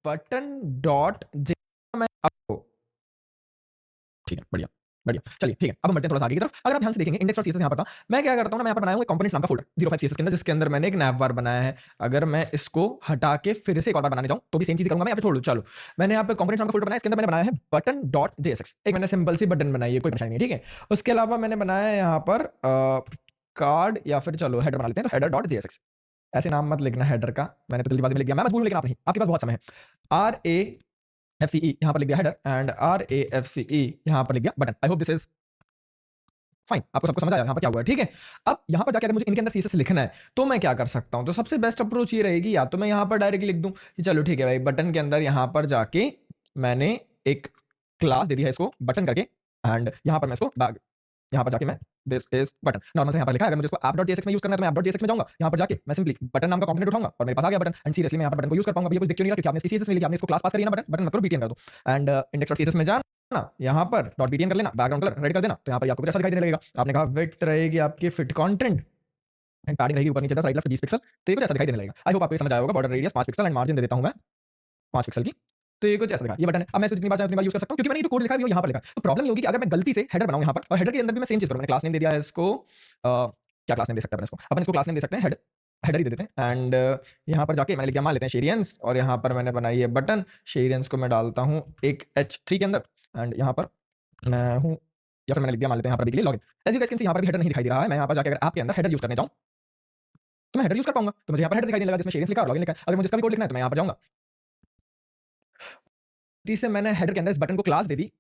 बटन डॉट जे। मैं आपको ठीक है, बढ़िया बढ़िया, चलिए ठीक है, अब हम बढ़ते हैं थोड़ा सा आगे की तरफ। अगर आप ध्यान से देखेंगे इंडेक्स और सीएसएस यहाँ पर था, मैं क्या करता हूँ ना, मैं यहाँ पर बनाया हूँ एक कंपोनेंट्स नाम का फोल्डर 05 सीएसएस के अंदर, जिसके अंदर मैंने एक नैवबार बनाया है। अगर मैं इसको हटा के फिर से एक और बार बनाने जाऊँ तो भी सेम चीज करूंगा मैं, या फिर छोड़ दूं, चलो मैंने यहाँ पे कंपोनेंट्स नाम का फोल्डर बनाया, इसके अंदर मैंने बनाया है बटन डॉट जेएसएक्स। एक मैंने सिंपल सी बटन बनाई है, कोई परेशानी नहीं, ठीक है। उसके अलावा मैंने बनाया है यहाँ पर कार्ड, या फिर चलो हेडर बना लेते हैं, तो हेडर डॉट जेएसएक्स। ऐसे नाम मत लिखना हेडर का, मैंने तो जल्दीबाजी में लिख दिया, मैं मजबूर, लेकिन आप नहीं, आपके पास बहुत समय है। RAFCE यहाँ पर लिख दिया हेडर, एंड RAFCE यहाँ पर लिख दिया button. I hope this is fine, आपको सबको समझ आया यहाँ पर क्या हुआ है, ठीक है। अब यहाँ पर जाकर अगर मुझे इनके अंदर सीएसएस लिखना है तो मैं क्या कर सकता हूँ, तो सबसे बेस्ट अप्रोच ये रहेगी, या तो मैं यहाँ पर डायरेक्ट लिख दूँ कि चलो ठीक है भाई, बटन के अंदर यहाँ पर जाके मैंने एक क्लास दे दी है इसको बटन करके, एंड यहाँ पर मैं इसको यहाँ पर जाके मैं दिस इज बटन नॉर्मल से यहाँ पर लिखा है, अगर मुझे इसको app.jsx में यूज करना है तो मैं app.jsx में जाऊंगा, यहाँ पर जाके मैं सिंपली बटन नाम का कंपोनेंट उठाऊंगा और मेरे पास आ गया बटन, एंड सीरियसली मैं यहाँ पर बटन को यूज कर पाऊंगा। ये कुछ दिख क्यों नहीं रहा, क्योंकि आपने इसकी सीएसएस में लिखा, आपने इसको क्लास पास करी है ना, बटन बटन मत करो बीटीएन कर दो, एंड index.css में जाना, यहाँ पर .btn कर लेना, बैकग्राउंड कलर रेड कर देना, तो यहाँ पर आपको कुछ ऐसा दिखाई देने लगेगा। आपने कहा विड्थ रहेगी आपकी फिट कंटेंट एंड पैडिंग रहेगी ऊपर नीचे 10 राइट लेफ्ट 20 पिक्सल, तो ये कुछ ऐसा दिखाई देने लगेगा। आई होप आपको ये समझ आया होगा। Border radius 5 pixel and margin दे देता हूं मैं 5 पिक्सल की, तो ये कुछ ऐसा दिखा, ये बटन है। अब मैं इसको जितनी बार चाहे उतनी बार यूज कर सकता हूं, क्योंकि मैंने ये जो कोड लिखा है वो यहाँ पर लिखा है। तो प्रॉब्लम ये होगी कि अगर मैं गलती से हेडर बनाऊं यहाँ पर, और हेडर के अंदर भी मैं सेम चीज करूं, मैंने क्लास नेम दे दिया है इसको, क्या क्लास नेम दे सकते हैं इसको, अपन इसको क्लास नेम दे सकते हैं हेड, हेडर ही दे देते हैं, एंड यहाँ पर जाके मैंने लिख दिया, मान लेते हैं शेरियंस, और यहाँ पर मैंने बनाई है बटन, शेरियंस को मैं डालता हूँ एक H3 के अंदर, एंड यहाँ पर मैं हूँ, या फिर मैंने लिख दिया मान लेते हैं यहाँ पर अभी के लिए login. As you guys can see यहाँ पर भी हेडर नहीं दिखाई दे रहा है। मैं यहाँ पर जाकर अगर ऐप के अंदर हेडर यूज करने जाऊँ तो मैं हेडर यूज कर पाऊंगा, तो मुझे यहाँ पर हेडर दिखाई देने लगा जिसमें शेरियंस लिखा है और लॉगिन लिखा है। अगर मुझे इसका भी कोड लिखना है तो मैं यहाँ पर जाऊंगा, से मैंने हेडर के अंदर इस बटन को क्लास दे दी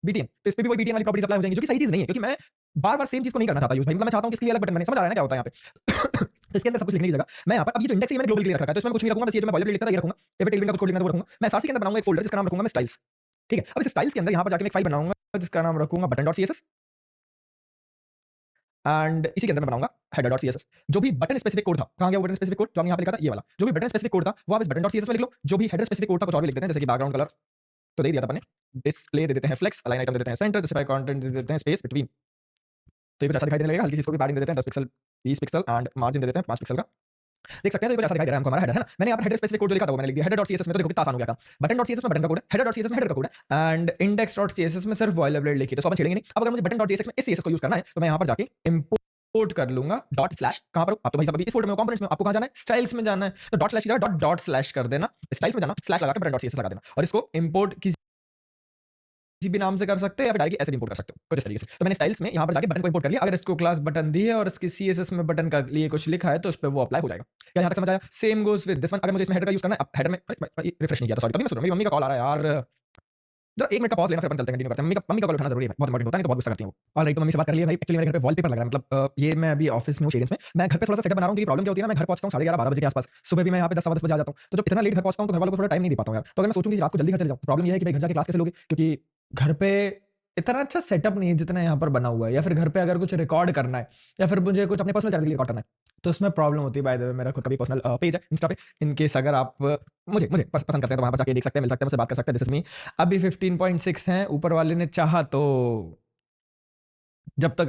बीटीएन, तो इस पे भी वही बीटीएन वाली प्रॉपर्टीज अप्लाई हो जाएंगी, जो कि सही चीज नहीं है, क्योंकि मैं बार-बार सेम चीज को नहीं करना चाहता यूज भाई, मतलब मैं चाहता हूं कि इसके लिए अलग बटन बने। समझ आ रहा है ना क्या होता है यहाँ पे? तो इसके अंदर सब कुछ लिखने की जगह मैं यहाँ पर अब ये जो इंडेक्स है मैंने ग्लोबल के लिए रखा है, तो इसमें मैं कुछ नहीं रखूंगा, बस ये जो मैं बॉयलर लिखता था ये रखूंगा, या फिर टेलविन का कुछ कोड लिखना था वो रखूंगा। मैं सारसी के अंदर बनाऊंगा एक फोल्डर जिसका नाम रखूंगा मैं स्टाइल्स, ठीक है। अब इस स्टाइल्स के अंदर यहाँ पर जाके मैं एक फाइल बनाऊंगा जिसका नाम रखूंगा button.css, एंड इसी के अंदर मैं बनाऊंगा header.css। जो भी बटन स्पेसिफिक कोड था, कहां गया वो बटन स्पेसिफिक कोड जो हमने यहाँ पे लिखा था, ये वाला जो भी बटन स्पेसिफिक कोड था वो आप इस button.css में लिख लो। जो भी हेडर स्पेसिफिक कोड था कुछ और भी लिख देते हैं, जैसे कि बैकग्राउंड कलर तो दे दिया था अपने, डिस्प्ले दे देते हैं फ्लेक्स, अलाइन आइटम दे देते हैं सेंटर, जैसे कंटेंट दे देते हैं स्पेस बिटवीन, तो ये कुछ ऐसा दिखाई देने लगेगा। हल्की सी इसको भी पैडिंग दे देते हैं 10 पिक्सल 20 पिक्सल, एंड मार्जिन दे देते हैं 5 पिक्सल का। देख सकते हैं तो ये कुछ ऐसा दिखाई दे रहा है हमको, हमारा हेडर है ना। मैंने यहाँ पर हेडर स्पेसिफिक कोड जो लिखा था वो मैंने लिख दिया header.css में, तो देखो कितना आसान हो गया काम। button.css में बटन का कोड है, header.css में हेडर का कोड है, एंड index.css में सिर्फ boilerplate लिखी है, तो अपन छेड़ेंगे नहीं। अब अगर मुझे button.css में इस CSS को यूज करना है तो मैं यहाँ पर जाके इंपोर्ट कर लूंगा डॉट स्लैश, कहां पर आप तो भाई सब अभी इस फोल्डर में कंपोनेंट्स में, आपको कहां जाना है स्टाइल्स में जाना है, तो डॉट स्लैश की जगह डॉट डॉट स्लैश कर देना, स्टाइल्स में जाना, स्लैश लगा के button.css लगा देना, और इसको इंपोर्ट किसी भी नाम से कर सकते हैं या फिर डायरेक्टली ऐसे इंपोर्ट कर सकते हो कुछ इस तरीके से। तो मैंने स्टाइल्स में यहाँ पर जाके बटन को इंपोर्ट कर लिया। अगर इसको क्लास बटन दी है और इसकी सीएसएस में बटन का लिए कुछ लिखा है तो उस पर वो अप्लाई हो जाएगा। क्या यहाँ तक समझ आया? Same goes with this one. अगर मुझे इसमें हेडर का यूज करना है, अब हेडर में रिफ्रेश नहीं किया था, सॉरी, तभी मैं सुन रहा हूं, मेरी मम्मी का कॉल आ रहा है यार, जरा 1 मिनट का पॉज लेना, फिर अपन चलते हैं, कंटिन्यू करते हैं। मम्मी का कॉल उठाना जरूरी है, बहुत इंपॉर्टेंट होता है, नहीं तो बहुत गुस्सा करती है वो। ऑलराइट, तो मम्मी से बात कर लिया भाई। एक्चुअली मेरे घर पे वॉलपेपर लग रहा है, मतलब ये मैं अभी ऑफिस में हूँ शेयरिंग्स में, मैं घर पे थोड़ा सा सेटअप बना रहा हूँ, क्योंकि प्रॉब्लम क्या होती है ना, मैं घर पहुंचता हूँ 11:30-12 बजे के आसपास, सुबह भी मैं यहाँ पे 10 सवा 10 बजे आ जाता हूँ, तो जब इतना लेट घर पहुंचता हूँ तो घर वालों को थोड़ा टाइम नहीं दे पाता हूँ यार। तो अगर मैं सोचूं कि रात को जल्दी घर चले जाऊँ, प्रॉब्लम ये है कि भाई घर जाके क्लास कैसे लोगे, क्योंकि घर पे इतना अच्छा सेटअप नहीं है जितना यहाँ पर बना हुआ है, या फिर घर पे अगर कुछ रिकॉर्ड करना है या फिर मुझे कुछ अपने पर्सनल चैनल के लिए रिकॉर्ड करना है तो उसमें प्रॉब्लम होती है। बाय द वे मेरा खुद का भी पर्सनल पेज है इंस्टा पे, इन केस अगर आप मुझे पसंद करते हैं तो वहां पर जाके देख सकते हैं, मिल सकते हैं, मुझसे बात कर सकते हैं। This is me. अभी 15.6 है, ऊपर वाले ने चाहा तो जब तक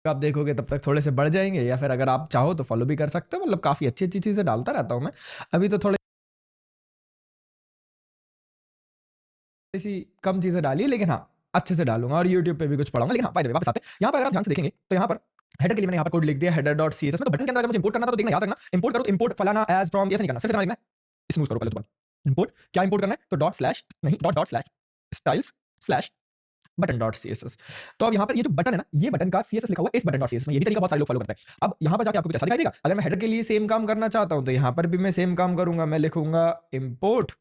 आप देखोगे तब तक थोड़े से बढ़ जाएंगे, या फिर अगर आप चाहो तो फॉलो भी कर सकते हो, मतलब काफी अच्छी अच्छी चीजें डालता रहता हूँ मैं। अभी तो थोड़ी सी कम चीजें डाली है, लेकिन हाँ अच्छे से डालूंगा, और यूट्यूब पे भी कुछ पढ़ाऊंगा। लेकिन हाँ, बाय द वे वापस आते हैं यहाँ पर, अगर आप ध्यान से देखेंगे तो यहाँ पर हेडर के लिए मैंने यहाँ पर कोड लिख दिया header.css में। तो बटन के अंदर अगर मुझे इंपोर्ट करना था तो देखना, याद रखना, इंपोर्ट करो तो इंपोर्ट फलाना एज फ्रॉम ऐसे नहीं करना, सिर्फ इतना लिखना है, स्मूथ करो पहले तो। इंपोर्ट क्या इंपोर्ट करना है, तो डॉट स्लैश नहीं, dot dot slash styles slash button.css। तो अब यहाँ पर ये जो बटन है ना, ये बटन का CSS लिखा हुआ है इस button.css में, ये भी तरीका बहुत सारे लोग फॉलो करते हैं। अब यहाँ पर जाके आपको कुछ ऐसा दिखाई देगा। अगर मैं हेडर के लिए सेम काम करना चाहता हूँ तो यहाँ पर भी मैं सेम काम करूंगा, मैं लिखूंगा इंपोर्ट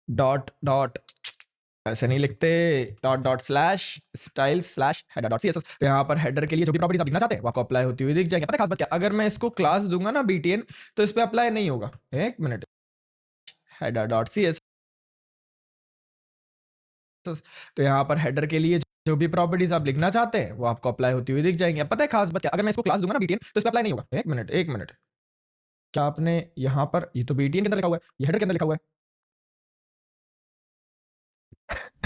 डॉट डॉट, ऐसे नहीं लिखते, dot dot slash style slash header.css। तो यहाँ पर हेडर के लिए जो भी प्रॉपर्टीज आप लिखना चाहते हैं वो आपको अप्लाई होती हुई दिख जाएंगे। पता है खास बात क्या, अगर मैं इसको क्लास दूंगा ना btn तो इस पे अप्लाई नहीं होगा। एक मिनट, header.css, तो यहाँ पर हेडर के लिए जो भी प्रॉपर्टीज आप लिखना चाहते हैं वो आपको अप्लाई होती हुई दिख जाएंगे। पता है खास बात क्या, अगर मैं इसको क्लास दूंगा ना btn तो इस पे अप्लाई नहीं होगा। एक मिनट, क्या आपने यहाँ पर, ये तो btn के अंदर लिखा हुआ है, ये हेडर के अंदर लिखा हुआ है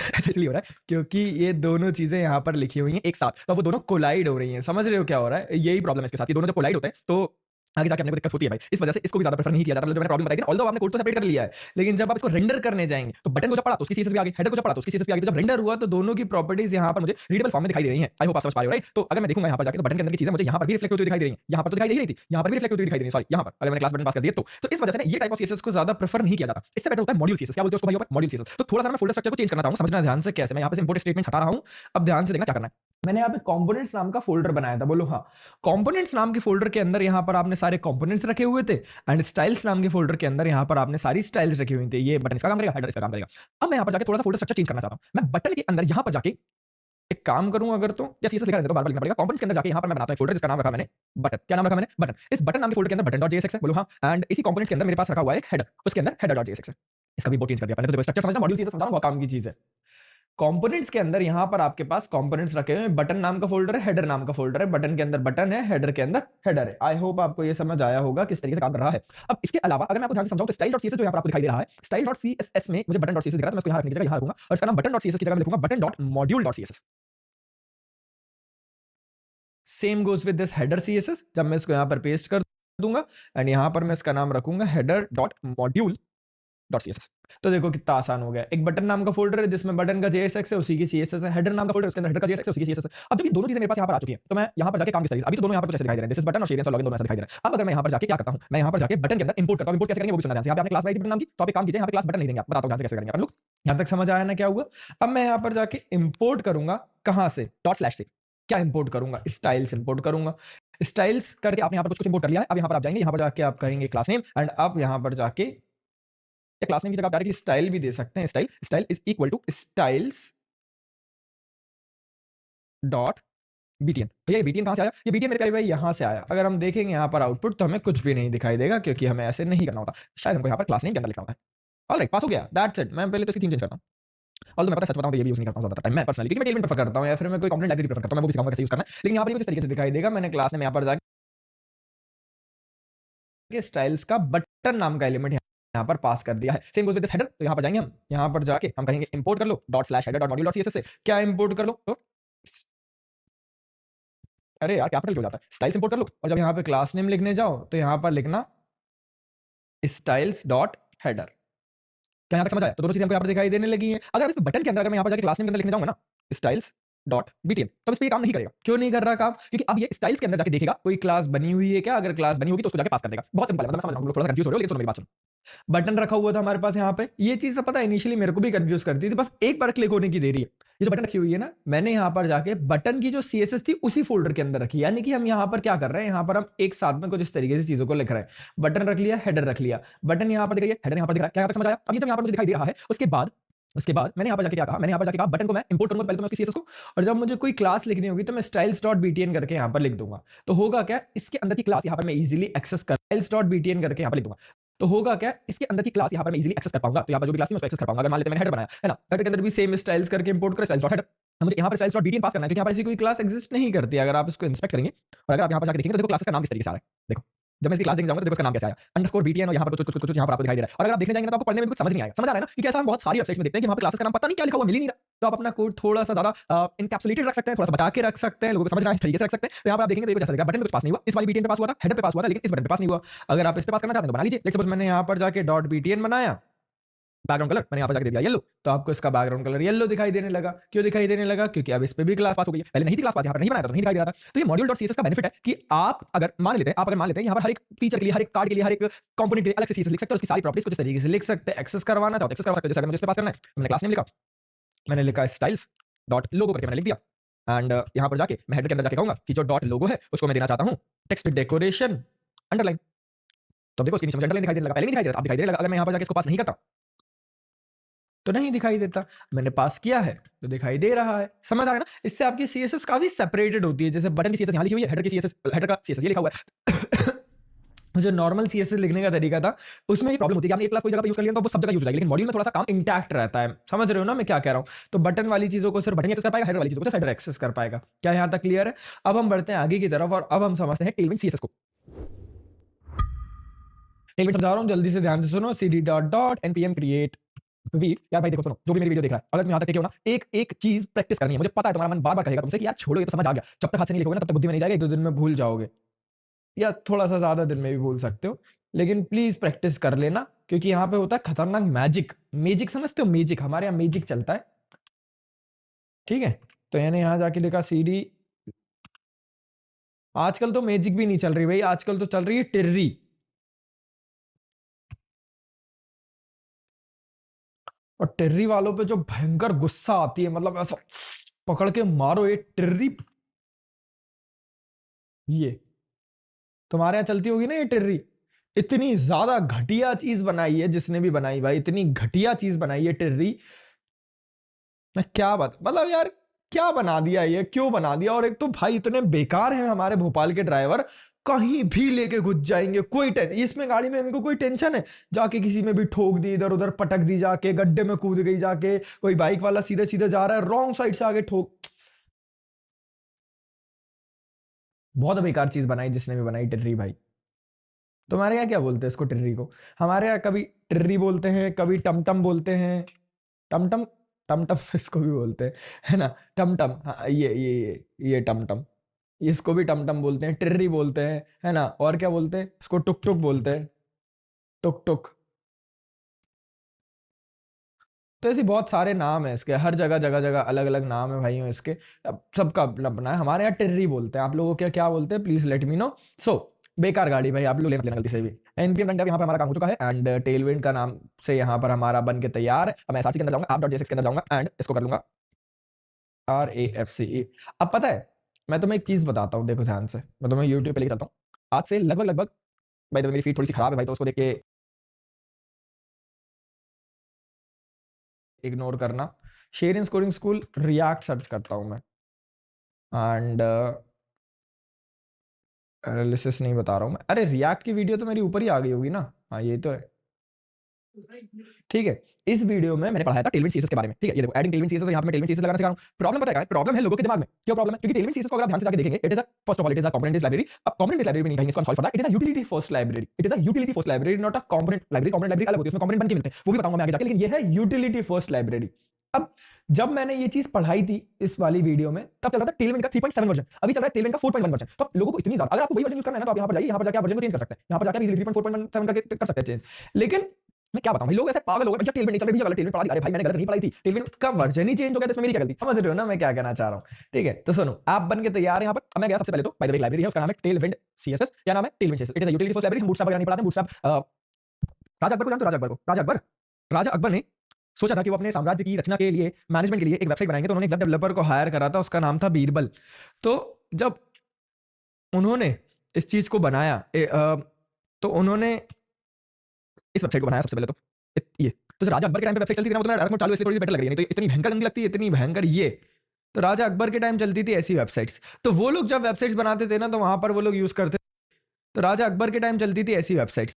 ऐसा इसलिए हो रहा है क्योंकि ये दोनों चीजें यहाँ पर लिखी हुई हैं एक साथ, तो वो दोनों कोलाइड हो रही हैं। समझ रहे हो क्या हो रहा है? यही प्रॉब्लम है इसके साथ, ये दोनों जब कोलाइड होते हैं तो आगे जाके अपने को दिक्कत होती है भाई। इस वजह से इसको भी ज्यादा प्रेफर नहीं किया जाता, मतलब जो मैंने प्रॉब्लम बताई थी, ऑल्दो आपने कोड तो सेपरेट कर लिया है, लेकिन जब आप इसको रेंडर करने जाएंगे तो बटन को जब पढ़ा तो उसकी सीएसएस भी आ गई, हेडर को जब पढ़ा तो उसकी सीएसएस भी आ गई, तो जब रेंडर हुआ तो दोनों की प्रॉपर्टीज यहाँ पर मुझे रीडेबल फॉर्म में दिखाई दे रही हैं। आई होप आप समझ पा रहे हो, राइट? तो अगर मैं देखूंगा यहाँ पर जाके तो बटन के अंदर की चीजें मुझे यहाँ पर भी रिफ्लेक्ट होती दिखाई दे रही हैं, यहाँ पर तो दिखाई दे रही थी, यहाँ पर भी रिफ्लेक्ट होती दिखाई दे रही है, सॉरी यहाँ पर अगर मैंने क्लास बटन पास कर दिया तो इस वजह से ये टाइप ऑफ सीएसएस को ज्यादा प्रेफर नहीं किया जाता। इससे बेटर होता है मॉड्यूल सीएसएस। क्या बोलते हो उसको भाई, मॉड्यूल सीएसएस। तो थोड़ा सा मैं फोल्डर स्ट्रक्चर को चेंज करना चाहूंगा, समझना ध्यान से कैसे। मैं यहाँ पे इंपोर्ट स्टेटमेंट हटा रहा हूँ, अब ध्यान से देखना क्या करना है। मैंने यहाँ पे कंपोनेंट्स नाम का फोल्डर बनाया था, बोलो हाँ। कंपोनेंट्स नाम के फोल्डर के अंदर यहाँ पर आपने सारे कंपोनेंट्स रखे हुए थे, एंड स्टाइल्स नाम के फोल्डर के अंदर यहाँ पर आपने सारी स्टाइल्स रखी हुई थी। ये बटन इसका काम करेगा, हेडर इसका काम करेगा। अब मैं यहाँ पर जाके थोड़ा सा फोल्डर स्ट्रक्चर चेंज करना चाहता हूँ। मैं बटन के अंदर यहाँ पर जाके एक काम करूं, अगर तो या सीएसएस लिखा रहने दो, बार बार लिखना पड़ेगा। कंपोनेंट्स के अंदर जाके यहाँ पर मैं बनाता हूं फोल्डर जिसका नाम रखा मैंने बटन। क्या नाम रखा मैंने? बटन। इस बटन नाम के फोल्डर के अंदर button.jsx है, बोलो हाँ। एंड इसी कंपोनेंट्स के अंदर मेरे पास रखा हुआ है एक हेडर, उसके अंदर header.jsx है। इसका भी बहुत चेंज कर दिया मैंने, तो स्ट्रक्चर समझना, मॉड्यूल सीएसएस समझा, बहुत काम की चीज है। कंपोनेंट्स के अंदर यहाँ पर आपके पास कंपोनेंट्स रखे हुए हैं, बटन नाम का फोल्डर है, हेडर नाम का फोल्डर है, बटन के अंदर बटन है, हेडर के अंदर हेडर है। आई होप आपको ये समझ आया होगा किस तरीके से काम कर रहा है। अब इसके अलावा अगर मैं आपको ध्यान से समझाऊं तो style.css जो यहाँ पर आपको दिखाई दे रहा है, style.css में मुझे button.css दिख रहा है, तो मैं इसको यहाँ रखने की जगह यहाँ रखूंगा और इसका नाम button.css की जगह मैं लिखूंगा button.module.css। Same goes with this header CSS, जब मैं इसको यहाँ पर पेस्ट कर दूंगा एंड यहाँ पर मैं इसका नाम रखूंगा header.module.css। तो देखो कितना आसान हो गया। एक बटन नाम का फोल्डर है जिसमें बटन का JSX है, उसी की CSS है। हेडर नाम का फोल्डर, उसके अंदर हेडर का JSX है, उसी की CSS है। अब जब ये दोनों चीजें मेरे पास यहाँ पर आ चुकी हैं तो मैं यहाँ पर जाके काम किस तरीके से, अभी तो दोनों यहाँ पर कुछ ऐसे दिखाई दे रहे हैं, दिस इज बटन और शेयरिंग और लॉगिन दोनों ऐसे दिखाई दे रहे हैं। अब अगर मैं यहाँ पर जाके क्या करता हूँ, मैं यहाँ पर जाके बटन के अंदर इंपोर्ट करता हूँ। इंपोर्ट कैसे करेंगे वो भी सुनना ध्यान से। यहाँ पे आपने क्लास बनाई थी बटन नाम की, तो आप एक काम कीजिए, यहाँ पे क्लास बटन नहीं देंगे, आप बताता हूँ कैसे करेंगे अपन लोग। यहाँ तक समझ आया ना क्या हुआ। अब मैं यहाँ पर जाके इंपोर्ट करूंगा, कहाँ से, डॉट/ से। क्या इंपोर्ट करूंगा, स्टाइल्स इंपोर्ट करूंगा। स्टाइल्स करके आपने यहाँ पर कुछ इंपोर्ट कर लिया है। अब यहाँ पर आप जाएंगे, यहाँ पर जाके आप कहेंगे क्लास नेम एंड अब यहाँ पर जाके क्लास नेम की जगह आप डायरेक्टली स्टाइल भी दे सकते हैं। Style is equal to styles dot BTN. भैया ये बीटीएन कहां से आया, ये बीटीएन मेरे प्यारे भाई यहां से आया। अगर हम देखेंगे यहाँ पर आउटपुट तो हमें कुछ भी नहीं दिखाई देगा क्योंकि हमें ऐसे नहीं करना होता। शायद हमको यहाँ पर क्लास नेम के अंदर लिखना होता है। ऑलराइट, पास हो गया, दैट्स इट। मैं पहले तो इसकी थीम चेंज करता हूं, ऑल्दो मैं पता सच बताऊं तो ये भी यूज नहीं करता हूं ज्यादा टाइम मैं पर्सनली, क्योंकि मैं टेलमेंट प्रेफर करता हूं या फिर मैं कोई कंपोनेंट लाइब्रेरी प्रेफर करता हूं, मैं वो भी सिखाऊंगा कैसे यूज करना है। लेकिन यहाँ पर कुछ इस तरीके से दिखाई देगा। मैंने क्लास में यहाँ पर जाके स्टाइल्स का बटन नाम का एलिमेंट यहाँ पर पास कर दिया है। Same goes with this header. तो यहाँ पर जाएंगे हम, यहाँ पर जाके हम कहेंगे इंपोर्ट कर लो ./header.module.css से। क्या इंपोर्ट कर लो, तो अरे यार कैपिटल क्यों जाता है, स्टाइल्स इंपोर्ट कर लो और जब यहाँ पे क्लास नेम लिखने जाओ तो यहाँ पर लिखना स्टाइल्स डॉट हेडर। क्या यहाँ तक समझ आया। तो दोनों चीजें हमको यहाँ पर दिखाई देने लगी हैं। अगर इस बटन के अंदर अगर मैं यहाँ पर जाके क्लास नेम के अंदर लिखने जाऊंगा ना स्टाइल्स डॉट बीटीएन, तो इस पे काम नहीं करेगा। क्यों नहीं कर रहा काम, क्योंकि अब ये स्टाइल्स के अंदर जाके देखेगा कोई क्लास बनी हुई है क्या, अगर क्लास बनी होगी तो उसको जाके पास कर देगा। बहुत सिंपल है, मतलब मैं समझ रहा हूँ, थोड़ा सा कंफ्यूज हो रहे हो लेकिन सुनो मेरी बात सुनो। बटन रखा हुआ था हमारे पास यहाँ पे, ये चीज पता है इनिशियली मेरे को भी कंफ्यूज करती थी, बस एक बार क्लिक होने की देरी है। ये जो बटन रखी हुई है ना, मैंने यहाँ पर जाके बटन की जो CSS थी उसी फोल्डर के अंदर रखी, यानी कि हम यहाँ पर क्या कर रहे हैं, यहाँ पर हम एक साथ में कुछ इस तरीके से चीजों को लिख रहे हैं। बटन रख लिया, हेडर रख लिया, बटन यहाँ पर दिख रही है, हेडर यहाँ पर दिख रहा है। क्या यहाँ तक समझ आया। अब ये जब यहाँ पर मुझे दिखाई दे रहा है, उसके बाद मैंने यहाँ पर जाके क्या कहा, मैंने यहाँ पर जाके कहा बटन को मैं इंपोर्ट करूंगा पहले तो मैं उसकी CSS को, और जब मुझे कोई क्लास लिखनी होगी तो मैं styles.btn करके यहाँ पर लिख दूंगा। तो होगा क्या, इसके अंदर की क्लास यहाँ पर मैं इजीली एक्सेस कर styles.btn करके यहाँ पर लिख दूंगा। तो होगा क्या, इसके अंदर की क्लास यहाँ पर मैं इजीली एक्सेस कर पाऊंगा। तो यहाँ पर जो भी क्लास है मैं उसको एक्सेस कर पाऊंगा। अगर मान लेते हैं मैंने हेडर बनाया है ना, हेडर के अंदर भी सेम स्टाइल्स करके इंपोर्ट कर स्टाइल्स.header। मुझे यहाँ पर स्टाइल्स.btn पास करना है क्योंकि यहाँ पर ऐसी कोई क्लास एग्जिस्ट नहीं करती। अगर आप इसको इंस्पेक्ट करेंगे और अगर आप यहाँ पर जाकर देखेंगे तो देखो क्लास का नाम किस तरीके से आ रहा है। देखो जब मैं इसकी क्लास देखने जाऊंगा तो देखो इसका नाम कैसे आया, _btn, और यहाँ पर कुछ यहाँ पर आपको दिखाई दे रहा है। और अगर आप देखने जाएंगे तो आपको पढ़ने में भी कुछ समझ नहीं आएगा। समझ आ रहा है ना, क्योंकि ऐसा हम बहुत सारी वेबसाइट्स में देखते हैं कि वहाँ पर क्लासेस का नाम पता नहीं क्या लिखा हुआ, मिल ही नहीं रहा। तो आप अपना कोड थोड़ा सा ज्यादा इनकैप्सुलेटेड रख सकते हैं, थोड़ा सा बचा के रख सकते हैं, लोगों को समझना इस तरीके से रख सकते हैं। तो यहाँ पर आप देखेंगे तो जैसा बटन पे कुछ पास नहीं हुआ, इस वाली बीटीएन पे पास हुआ था, हेडर पे पास हुआ था, लेकिन इस बटन पे पास नहीं हुआ। अगर आप इस पे पास करना चाहते हैं तो बना लीजिए। लेट्स सपोज मैंने यहाँ पर जाके .btn बनाया, बैकग्राउंड कलर मैंने यहाँ पर जाके दे दिया येलो, तो आपको इसका बैकग्राउंड कलर येलो दिखाई देने लगा। क्यों दिखाई देने लगा, क्योंकि अब इस पे भी क्लास पास हो गई है। पहले नहीं थी क्लास पास, यहाँ पर नहीं बनाया था तो नहीं दिखाई दे रहा था। तो ये module.css का बेनिफिट है कि आप अगर मान लेते हैं यहाँ पर हर एक फीचर के लिए, हर एक कार्ड के लिए, हर एक कंपोनेंट के लिए अलग से CSS लिख सकते हैं, उसकी सारी प्रॉपर्टीज कुछ तरीके से लिख सकते हैं। एक्सेस करवाना चाहो तो एक्सेस करवा सकते हैं। जैसे मुझे इस पे पास करना है, मैंने क्लास नेम लिखा, मैंने लिखा स्टाइल्स डॉट लोगो करके मैंने लिख दिया एंड यहाँ पर जाके मैं हेडर के अंदर जाके कहूंगा कि जो डॉट लोगो है उसको मैं देना चाहता हूँ टेक्स्ट डेकोरेशन अंडरलाइन। तो देखो इसके नीचे मुझे अंडरलाइन दिखाई देने लगा, पहले नहीं दिखाई दे रहा था, अब दिखाई देने लगा। अगर मैं यहाँ पर जाके इसको पास नहीं करता तो नहीं दिखाई देता, मैंने पास किया है तो दिखाई दे रहा है। समझ आ रहा है ना। इससे आपकी CSS काफी सेपरेटेड होती है। जैसे बटन की CSS यहाँ लिखी हुई है, हेडर का CSS ये लिखा हुआ है। जो नॉर्मल CSS लिखने का तरीका था उसमें ये प्रॉब्लम होती है कि आपने एक क्लास कोई जगह पे यूज कर लिया तो वो सब जगह यूज हो जाएगी, लेकिन मॉड्यूल में थोड़ा सा काम इंटैक्ट रहता है। समझ रहे हो ना मैं क्या कह रहा हूँ। तो बटन वाली चीजों को सिर्फ बटन एक्सेस कर पाएगा, हेडर वाली चीजों को सिर्फ हेडर एक्सेस कर पाएगा। क्या यहाँ तक क्लियर है। अब हम बढ़ते हैं आगे की तरफ और अब हम समझते हैं टेलविंड CSS को। टेलविंड समझा रहा हूँ, जल्दी से ध्यान से सुनो। cd.npm create वीर। यार भाई देखो सुनो, जो भी मेरी वीडियो देख रहा है, अगर मैं यहाँ तक टेके हो ना, एक एक चीज प्रैक्टिस करनी है। मुझे पता है तुम्हारा मन बार बार कहेगा तुमसे कि यार छोड़ो ये तो समझ आ गया, जब तक हाथ से नहीं लिखोगे ना तब तक बुद्धि में नहीं जाएगा, 1-2 दिन में भूल जाओगे, या थोड़ा सा ज्यादा दिन में भी भूल सकते हो। लेकिन प्लीज प्रैक्टिस कर लेना क्योंकि यहाँ पे होता है खतरनाक मैजिक समझते हो, मैजिक, हमारे यहाँ मैजिक चलता है। ठीक है, तो यानी यहाँ जाके लिखा CD। आजकल तो मैजिक भी नहीं चल रही भाई, आजकल तो चल रही है टिर्री। और टिर्री वालों पे जो भयंकर गुस्सा आती है, मतलब ऐसा पकड़ के मारो ये टिर्री। ये तुम्हारे यहाँ चलती होगी ना ये टिर्री। इतनी ज्यादा घटिया चीज बनाई है जिसने भी बनाई भाई, इतनी घटिया चीज बनाई है टिर्री। मैं क्या बात, मतलब यार क्या बना दिया ये, क्यों बना दिया। और एक तो भाई इतने बेकार हैं हमारे भोपाल के ड्राइवर, कहीं भी लेके घुस जाएंगे, कोई इसमें गाड़ी में इनको कोई टेंशन है? जाके किसी में भी ठोक दी, इधर उधर पटक दी, जाके गड्ढे में कूद गई, जाके कोई बाइक वाला सीधे सीधे जा रहा है, रॉन्ग साइड से आगे ठोक। बहुत बेकार चीज बनाई जिसने भी बनाई, टिर्री भाई। तुम्हारे यहाँ क्या बोलते हैं इसको, टिर्री को? हमारे यहाँ कभी टिर्री बोलते हैं, कभी टमटम बोलते हैं। टमटम, टमटम इसको भी बोलते हैं, है ना? टमटम, हाँ, ये टमटम, इसको भी टमटम बोलते हैं, टिर्री बोलते हैं, है ना? और क्या बोलते हैं इसको? टुक टुक बोलते हैं, टुक टुक। तो ऐसे बहुत सारे नाम है इसके, हर जगह जगह जगह अलग अलग नाम है भाइयों इसके। अब सबका अपना अपना है। हमारे यहाँ टिर्री बोलते हैं, आप लोगों क्या क्या बोलते हैं, प्लीज लेट मी नो। सो बेकार गाड़ी भाई, आप लोग लेना गलती से भी। एनपीएम रनडर यहाँ पर हमारा काम हो चुका है, एंड टेलविंड का नाम से यहाँ पर हमारा बन के तैयार है। अब मैं एसआरसी के अंदर जाऊंगा, app.jsx के अंदर जाऊंगा, एंड इसको कर लूंगा RAFCE। अब पता है, मैं तुम्हें एक चीज बताता हूँ, देखो ध्यान से, मैं तुम्हें यूट्यूब पे लेके चलता हूँ। आज से लगभग लगभग, भाई तो मेरी फीड थोड़ी सी खराब है भाई, तो उसको देख के इग्नोर करना। Share scoring school react search करता हूँ मैं, एंड एनालिसिस नहीं बता रहा हूँ मैं। अरे रिएक्ट की वीडियो तो मेरी ऊपर ही आ गई होगी ना, हाँ ये तो है, ठीक है। इस वीडियो में मैंने पढ़ाया था टेलविंड सीएसएस के बारे में, ठीक है। ये देखो एडिंग टेलविंड सीएसएस, यहाँ पे मैं टेलविंड सीएसएस लगाना सिखा रहा हूँ। प्रॉब्लम पता है, प्रॉब्लम है लोगों के दिमाग में। क्या प्रॉब्लम है? क्योंकि टेलविंड सीएसएस को अगर आप ध्यान से जाके देखेंगे, it is a first of all it is a component based library. अब कंपोनेंट बेस्ड लाइब्रेरी में नहीं कहेंगे इसको, हम sorry for that, it is a utility first library, it is a utility first library, not a component library. Component library अलग होती है, उसमें कंपोनेंट बन के मिलते हैं, वो भी बताऊंगा मैं आगे जाके, लेकिन ये है यूटिलिटी फर्स्ट लाइब्रेरी। अब जब मैंने ये चीज पढ़ाई थी इस वाली वीडियो में, तब चल रहा था टेलविंड का 3.7 वर्जन, अभी चल रहा है टेलविंड का 4.1 वर्जन। तो लोगों को इतनी ज्यादा, अगर आपको वही वर्जन यूज करना है ना, तो आप यहाँ पर जाइए, यहाँ पर जाके आप वर्जन को चेंज कर सकते हैं, यहाँ पर जाकर इजीली 3.4.7 करके कर सकते हैं चेंज। लेकिन मैं क्या बताऊं भाई, लोग ऐसे पागल हो गए, भैया टेलविंड नहीं चल रही, गलत टेलविंड पढ़ा दी। अरे भाई मैंने गलत नहीं पढ़ाई थी, टेलविंड का वर्जन ही चेंज हो गया, तो इसमें मेरी क्या गलती? समझ रहे हो ना मैं क्या कहना चाह रहा हूं? ठीक है, तो सुनो, आप बन के तैयार है यहाँ पर। अब मैं गया सबसे पहले तो बाय द वे लाइब्रेरी है, उसका नाम है टेलविंड सीएसएस। क्या नाम है? Tailwind CSS. It is a utility first library. हम बूटस्ट्रैप वगैरह नहीं पढ़ाते हैं। बूटस्ट्रैप राजा अकबर को जानते हो? राजा अकबर को, राजा अकबर ने सोचा था कि वो अपने साम्राज्य की रचना के लिए, मैनेजमेंट के लिए एक वेबसाइट बनाएंगे, तो उन्होंने एक वेब डेवलपर को हायर करा था, उसका नाम था बीरबल। तो जब उन्होंने इस चीज को बनाया, तो उन्होंने इस वेबसाइट को बनाया सबसे पहले तो ये। तो राजा अकबर के टाइम पे वेबसाइट चलती थी ना, वो तो मैं डायरेक्ट मोड चालू इसलिए थोड़ी बेटर लग रही है, नहीं तो इतनी भयंकर गंदी लगती है, इतनी भयंकर ये। तो राजा अकबर के टाइम चलती थी ऐसी वेबसाइट्स। तो वो लोग जब वेबसाइट्स बनाते थे ना, तो वहां पर वो लोग यूज करते, तो राजा अकबर के टाइम चलती थी ऐसी वेबसाइट्स।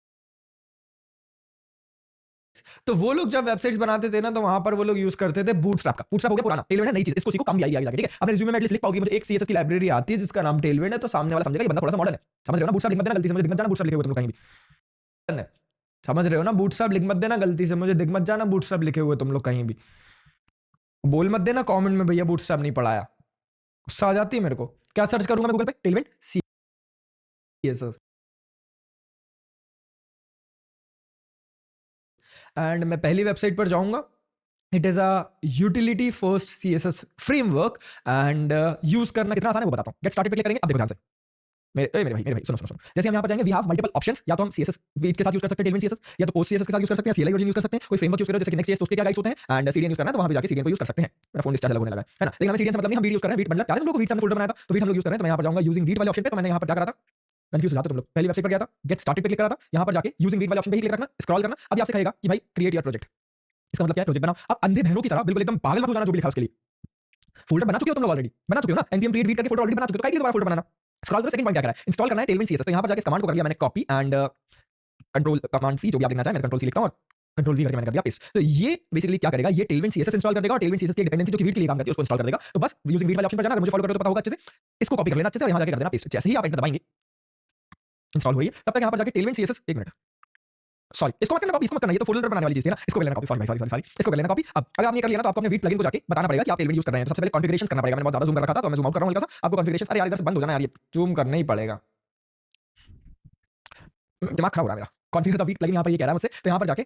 तो वो लोग जब वेबसाइट्स बनाते थे ना, तो वहां पर वो लोग यूज करते थे बूटस्ट्रैप का। बूटस्ट्रैप हो गया पुराना, टेलविंड है नई चीज, इसको सीखो, काम भी आएगी आगे, ठीक है। अपने रिज्यूमे में एटलीस्ट लिख पाओगे, मुझे एक सीएसएस की लाइब्रेरी आती है जिसका नाम टेलविंड है, तो सामने वाला समझेगा ये बंदा थोड़ा सा मॉडर्न है। समझ रहे हो ना? बूटस्ट्रैप लिख मत देना गलती से, मुझे दिख मत जाना बूटस्ट्रैप लिखे हुए तुम कहीं भी। समझ रहे हो ना? बूटस्ट्रैप लिख मत देना गलती से, मुझे दिख मत जाना बूटस्ट्रैप लिखे हुए तुम लोग कहीं भी। बोल मत देना कमेंट में भैया बूटस्ट्रैप नहीं पढ़ाया, गुस्सा आ जाती है मेरे को। क्या सर्च करूंगा मैं गूगल पे? टेलविंड सीएसएस, एंड मैं पहली वेबसाइट पर जाऊंगा। It is a utility first CSS framework, and use करना कितना आसान है वो बताता हूँ। गेट स्टार्टेड पे क्लिक करेंगे। अब देखो ध्यान से, मेरे भाई सुनो सुनो सुनो। जैसे हम यहाँ पर जाएंगे, वी हैव मल्टीपल ऑप्शंस। या तो हम सीएसएस वीट के साथ यूज कर सकते हैं, टेलविंड सीएसएस, या तो पोस्ट सीएसएस के साथ यूज कर सकते हैं, सीएलआई वर्जन यूज कर सकते हैं, कोई फ्रेमवर्क यूज करो जैसे कि नेक्स्ट.जेएस, तो उसके क्या गाइड्स होते हैं, एंड सीडीएन यूज करना है तो वहां पे जाके सीडीएन को यूज कर सकते हैं। मेरा फोन डिस्चार्ज अलग होने लगा है ना, लेकिन हमें सीडीएन से मतलब नहीं, हम वीट यूज कर रहे हैं। वीट मतलब यार हम लोग को वीट से हमने फोल्डर बनाया था, तो वीट हम लोग यूज कर रहे हैं। तो मैं यहाँ पर जाऊंगा यूजिंग वीट वाले ऑप्शन पे, तो मैंने यहाँ पर क्या करा था, कंफ्यूज हो जाते तुम लोग। पहली वेबसाइट पर गया था, गेट स्टार्टेड पे क्लिक करा था, यहाँ पर जाके यूजिंग वीट वाले ऑप्शन पे ही क्लिक रखना, स्क्रॉल करना। अब आपसे कहेगा कि भाई क्रिएट योर प्रोजेक्ट। इसका मतलब क्या है? प्रोजेक्ट बनाओ। अब अंधे बहरों की तरह बिल्कुल एकदम पागल मत हो जाना जो भी लिखा उसके लिए। फोल्डर बना चुके हो तुम लोग ऑलरेडी, बना चुके हो ना, npm create वीट करके फोल्डर ऑलरेडी बना चुके हो, तो काहे के लिए दोबारा फोल्डर बनाना? स्क्रॉल करो, सेकंड पॉइंट क्या करा है, इंस्टॉल करना है टेलविंड सीएसएस। तो यहाँ पर जाके इस कमांड को कर लिया मैंने कॉपी, एंड कंट्रोल कमांड सी, जो भी आप लिखना चाहे, मैं कंट्रोल सी लिखता हूं और कंट्रोल वी करके मैंने कर दिया पेस्ट। तो ये बेसिकली क्या करेगा, ये टेलविंड सीएसएस इंस्टॉल कर देगा, और टेलविंड सीएसएस की डिपेंडेंसी जो कि वीट के लिए काम करती है उसको इंस्टॉल कर देगा। तो बस यूजिंग वीट वाले ऑप्शन पर जाना, अगर मुझे फॉलो करो तो पता होगा अच्छे से, इसको कॉपी कर लेना अच्छे से और यहाँ जाके कर देना पेस्ट। जैसे ही आप एंटर दबाएंगे, इंस्टॉल हो रही है, तब तक यहाँ पर जाके टेलविंड सीएसएस, एक मिनट सॉरी, इसको मत करना कॉपी, इसको मत करना, ये तो फोल्डर बनाने वाली चीज थी ना, इसको कर लेना कॉपी, सॉरी भाई, सॉरी, इसको कर लेना कॉपी। अब अगर आपने कर लिया ना, तो आपको अपने वीट प्लगइन को जाके बताना पड़ेगा कि आप टेलविंड यूज कर रहे हैं। तो सबसे पहले कॉन्फ़िगरेशंस करना पड़ेगा। मैंने बहुत ज्यादा जूम कर रखा था, तो मैं जूम आउट कर रहा हूं हल्का सा। आपको कॉन्फ़िगरेशंस, अरे यार इधर से बंद हो जाना यार, ये जूम करना ही पड़ेगा, दिमाग खराब हो रहा है मेरा। कॉन्फ़िगर द वीट प्लगइन यहाँ पर ये कह रहा है मुझसे, तो यहाँ पर जाके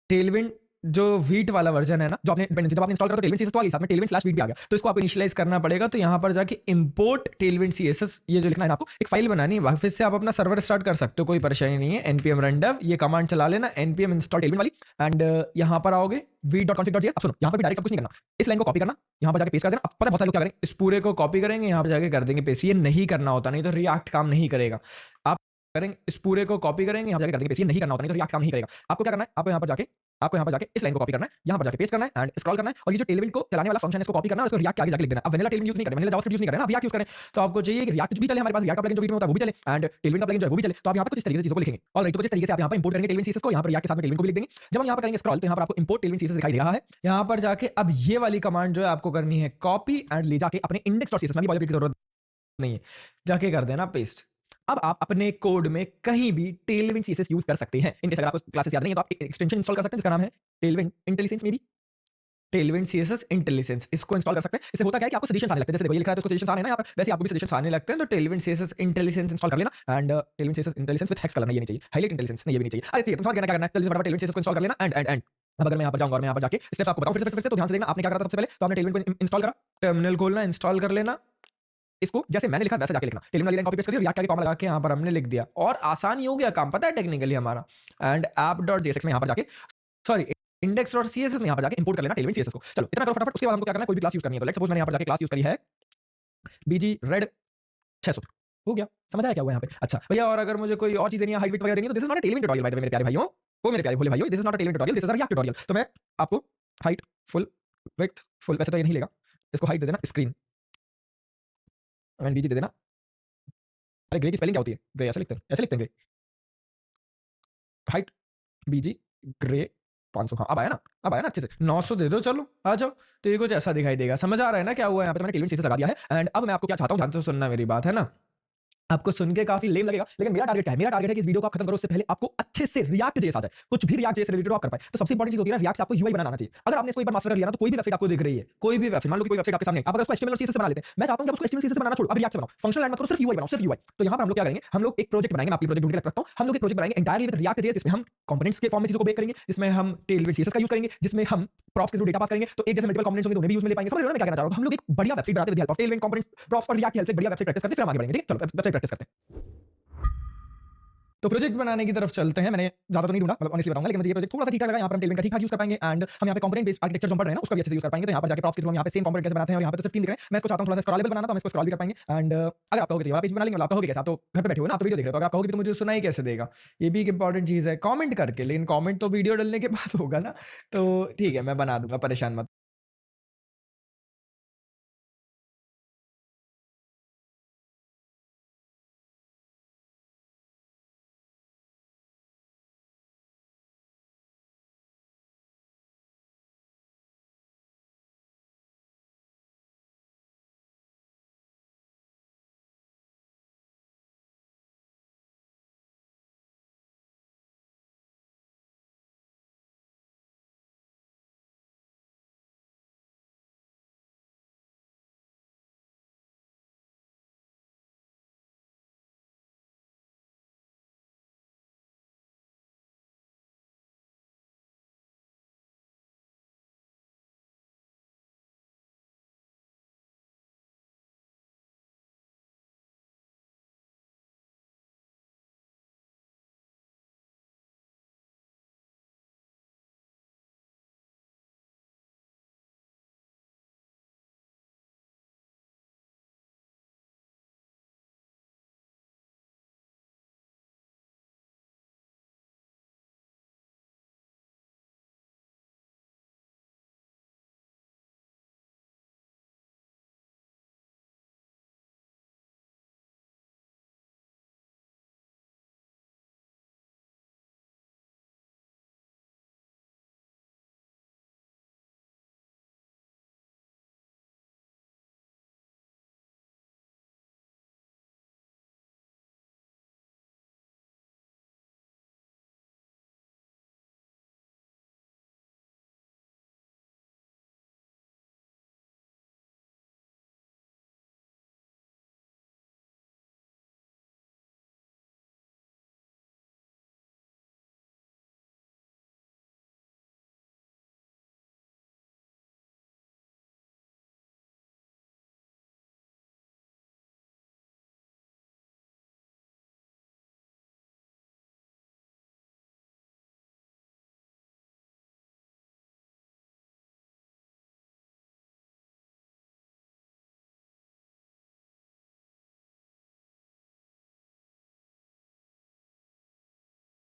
टेलविंड जो वीट वाला वर्जन है ना, जो आपने डिपेंडेंसी जब आपने इंस्टॉल करा तो टेलविंड सीएसएस तो आ गई, साथ में टेलविंड/वीट भी आ गया। तो इसको आपको इनिशियलाइज करना पड़ेगा। तो यहाँ पर जाके इंपोर्ट टेलविंड सीएसएस, ये जो लिखना है आपको, एक फाइल बनानी है, वापस से आप अपना सर्वर स्टार्ट कर सकते हो, कोई परेशानी नहीं है। npm run dev ये कमांड चला लेना, npm इंस्टॉल टेलविंड वाली, एंड यहाँ पर आओगे वीट.config.js। अब सुनो, यहाँ पर भी डायरेक्ट सब कुछ नहीं करना, इस लाइन को कॉपी करना, यहाँ पर जाके पेस्ट कर देना। अब पता है बहुत सारे लोग क्या करेंगे, इस पूरे को कॉपी करेंगे, यहाँ पर जाके कर देंगे पेस्ट। ये नहीं करना होता, नहीं तो रिएक्ट काम नहीं करेगा। आप करेंगे इस पूरे को कॉपी करेंगे, यहाँ जाके कर देंगे पेस्ट, ये नहीं करना होता, नहीं तो रिएक्ट काम नहीं करेगा। आपको क्या करना है, आपको यहाँ पर जाके आपको यहाँ पर जाके इस लाइन को कॉपी करना है, यहाँ पर जाके पेस्ट करना है एंड स्क्रॉल करना है और ये जो टेलविंड को चलाने वाला फंक्शन है इसको कॉपी करना है और इसको रिएक्ट के आगे जाके लिख देना। अब वेनिला टेलविंड यूज नहीं करें, वेनिला जावास्क्रिप्ट यूज नहीं करें ना, रिएक्ट यूज करें। तो आपको चाहिए कि रिएक्ट भी चले, हमारे पास रिएक्ट का प्लगइन जो वीडियो में होता है वो भी चले एंड टेलविंड का प्लगइन जो है वो भी चले। तो आप यहाँ पे कुछ इस तरीके से चीजों को लिखेंगे। ऑलराइट, तो कुछ इस तरीके से आप यहाँ पर इंपोर्ट करेंगे टेलविंड सीएसएस को, यहाँ पर रिएक्ट के साथ में टेलविंड को भी लिख देंगे। जब हम यहाँ पर करेंगे स्क्रॉल तो यहाँ पर आपको इंपोर्ट टेलविंड सीएसएस दिखाई दे रहा है। यहाँ पर जाके अब ये वाली कमांड जो है आपको करनी है कॉपी एंड ले जाके अपने index.css में भी बॉयलरप्लेट की जरूरत नहीं है, जाके कर देना पेस्ट। अब आप अपने कोड में कहीं भी टेलविंड सीएसएस यूज कर सकते हैं। इनके अगर आपको क्लासेस याद नहीं है तो आप एक एक्सटेंशन इंस्टॉल कर सकते हैं जिसका नाम है टेलविंड इंटेलिजेंस, में भी टेलविंड सीएसएस इंटेलिजेंस, इसको इंस्टॉल कर सकते हैं। इससे होता क्या है कि आपको सजेशंस आने लगते हैं, जैसे देखो ये लिखा है तो इसको सजेशंस आने ना यहाँ पर, वैसे आपको भी सजेशंस आने लगते हैं। तो टेलविंड सीएसएस इंटेलिजेंस इंस्टॉल कर लेना and Tailwind CSS intelligence with hex colour, ये नहीं चाहिए, हाईलाइट इंटेलिजेंस नहीं, ये भी नहीं चाहिए। अरे ठीक है, तुम समझ गए ना क्या करना है, जल्दी से फटाफट टेलविंड सीएसएस को इंस्टॉल कर लेना एंड अब अगर मैं यहाँ पर जाऊंगा और मैं यहाँ पर जाके स्टेप्स आपको बताऊं फिर से तो ध्यान से देखना। आपने क्या करा था सबसे पहले, तो आपने टेलविंड को इंस्टॉल करा, टर्मिनल खोलना, इंस्टॉल कर लेना, इसको जैसे मैंने लिखा वैसे जाके लिखना, टेलविंड वाली लाइन कॉपी पेस्ट करिए, रिएक्ट के कॉमा लगा के यहाँ पर हमने लिख दिया और आसान ही हो गया काम, पता है टेक्निकली हमारा। एंड app.jsx में यहाँ पर जाके सॉरी index.css में यहाँ पर जाके इंपोर्ट कर लेना टेलविंड सीएसएस को। चलो इतना करो फटाफट। उसके बाद हमको क्या करना है, कोई भी क्लास यूज करनी है। तो लेट्स सपोज मैंने यहाँ पर जाके क्लास यूज करी है बीजी रेड 600, हो गया, समझ आया क्या हुआ यहाँ पे। अच्छा भैया, और अगर मुझे कोई और चीज देनी है, हाइट विड्थ वगैरह देनी है, तो this is not a Tailwind tutorial bye the वे मेरे प्यारे भाइयों, वो मेरे प्यारे भोले भाइयों, this is not a Tailwind tutorial, this is a react tutorial. तो मैं आपको हाइट फुल विड्थ फुल, वैसे तो ये नहीं लेगा, इसको हाइट दे देना स्क्रीन एंड बीजी दे देना। अरे ग्रे की स्पेलिंग क्या होती है, ग्रे ऐसे लिखते हैं, ऐसे लिखते हैं ग्रे, हाइट बीजी ग्रे 500। हाँ अब आया ना, अब आया ना अच्छे से। 900 दे दो, चलो आ जाओ। तो ये कुछ ऐसा दिखाई देगा, समझ आ रहा है ना क्या हुआ यहाँ पे। तो मैंने टेलविंड सीएसएस लगा दिया है एंड अब मैं आपको क्या चाहता हूँ, ध्यान से सुनना मेरी बात, है ना। आपको सुन के काफी लेम लगेगा, लेकिन मेरा टारगेट क्या है, मेरा टारगेट है कि इस वीडियो को आप खत्म करो उससे पहले आपको अच्छे से रिएक्ट जेएस आ जाए, कुछ भी रिएक्ट जेएस रिलेटेड आप कर पाए। तो सबसे इंपॉर्टेंट चीज होती है ना, रिएक्ट से आपको यूआई बनाना चाहिए। अगर आपने इसको एक बार मास्टर कर लिया ना, तो कोई भी वेबसाइट आपको दिख रही है, कोई भी वेबसाइट, मान लो कि कोई वेबसाइट आपके सामने, आप अगर उसको एचटीएमएल और सीएसएस से बना लेते हैं, मैं चाहता हूं कि आप उसको एचटीएमएल सीएसएस से बनाना छोड़ो, अब रिएक्ट से बनाओ, फंक्शनल ऐड मत करो, सिर्फ यूआई बनाओ, सिर्फ यूआई। तो यहां पर हम लोग क्या करेंगे, हम लोग एक प्रोजेक्ट बनाएंगे, मैं आपकी प्रोजेक्ट ढूंढ के रखता हूं। हम लोग एक प्रोजेक्ट बनाएंगे एंटायरली विद रिएक्ट जेएस, जिसमें हम कंपोनेंट्स के फॉर्म में चीजों को बेक करेंगे, जिसमें हम टेलविंड सीएसएस का यूज करेंगे, जिसमें हम प्रॉप्स के थ्रू डेटा पास करेंगे। तो एक जैसे मल्टीपल कंपोनेंट्स होंगे तो उन्हें भी यूज में ले पाएंगे। समझ रहे हो मैं क्या कहना चाह रहा हूं। हम लोग एक बढ़िया वेबसाइट बनाते हैं with help of Tailwind components props और रिएक्ट की हेल्प से बढ़िया वेबसाइट प्रैक्टिस करते हैं, फिर हम आगे बढ़ेंगे। ठीक है, चलो वेबसाइट प्रैक्टिस करते हैं। तो प्रोजेक्ट बनाने की तरफ चलते हैं। मैंने ज्यादा तो नहीं ढूंढा, मतलब ऑनेस्टली बताऊंगा, लेकिन मुझे ये प्रोजेक्ट थोड़ा सा ठीक लगा। यहाँ पर हम टेलविंड का ठीक-ठाक यूज कर पाएंगे एंड हम यहाँ पे कंपोनेंट बेस्ड आर्किटेक्चर जो हम पढ़ रहे हैं ना उसका भी अच्छे से यूज कर पाएंगे। तो यहाँ पर जाके प्रॉप्स के थ्रू हम यहाँ पे सेम कंपोनेंट कैसे बनाते हैं और यहाँ पे तो सिर्फ 3 दिख रहे हैं। मैं इसको चाहता हूँ थोड़ा सा स्क्रॉलेबल बनाना, तो हम इसको स्क्रॉल भी कर पाएंगे एंड अगर आप कहोगे तो ये वाला पेज बना लेंगे, मतलब आप कहोगे कैसे, आप तो घर पे बैठे हो ना, आप तो वीडियो देख रहे हो, तो अगर आप कहोगे तो मुझे सुनाई कैसे देगा, ये भी एक इंपॉर्टेंट चीज है, कमेंट करके। लेकिन कमेंट तो वीडियो डालने के बाद होगा ना, तो ठीक है मैं बना दूंगा, परेशान मत।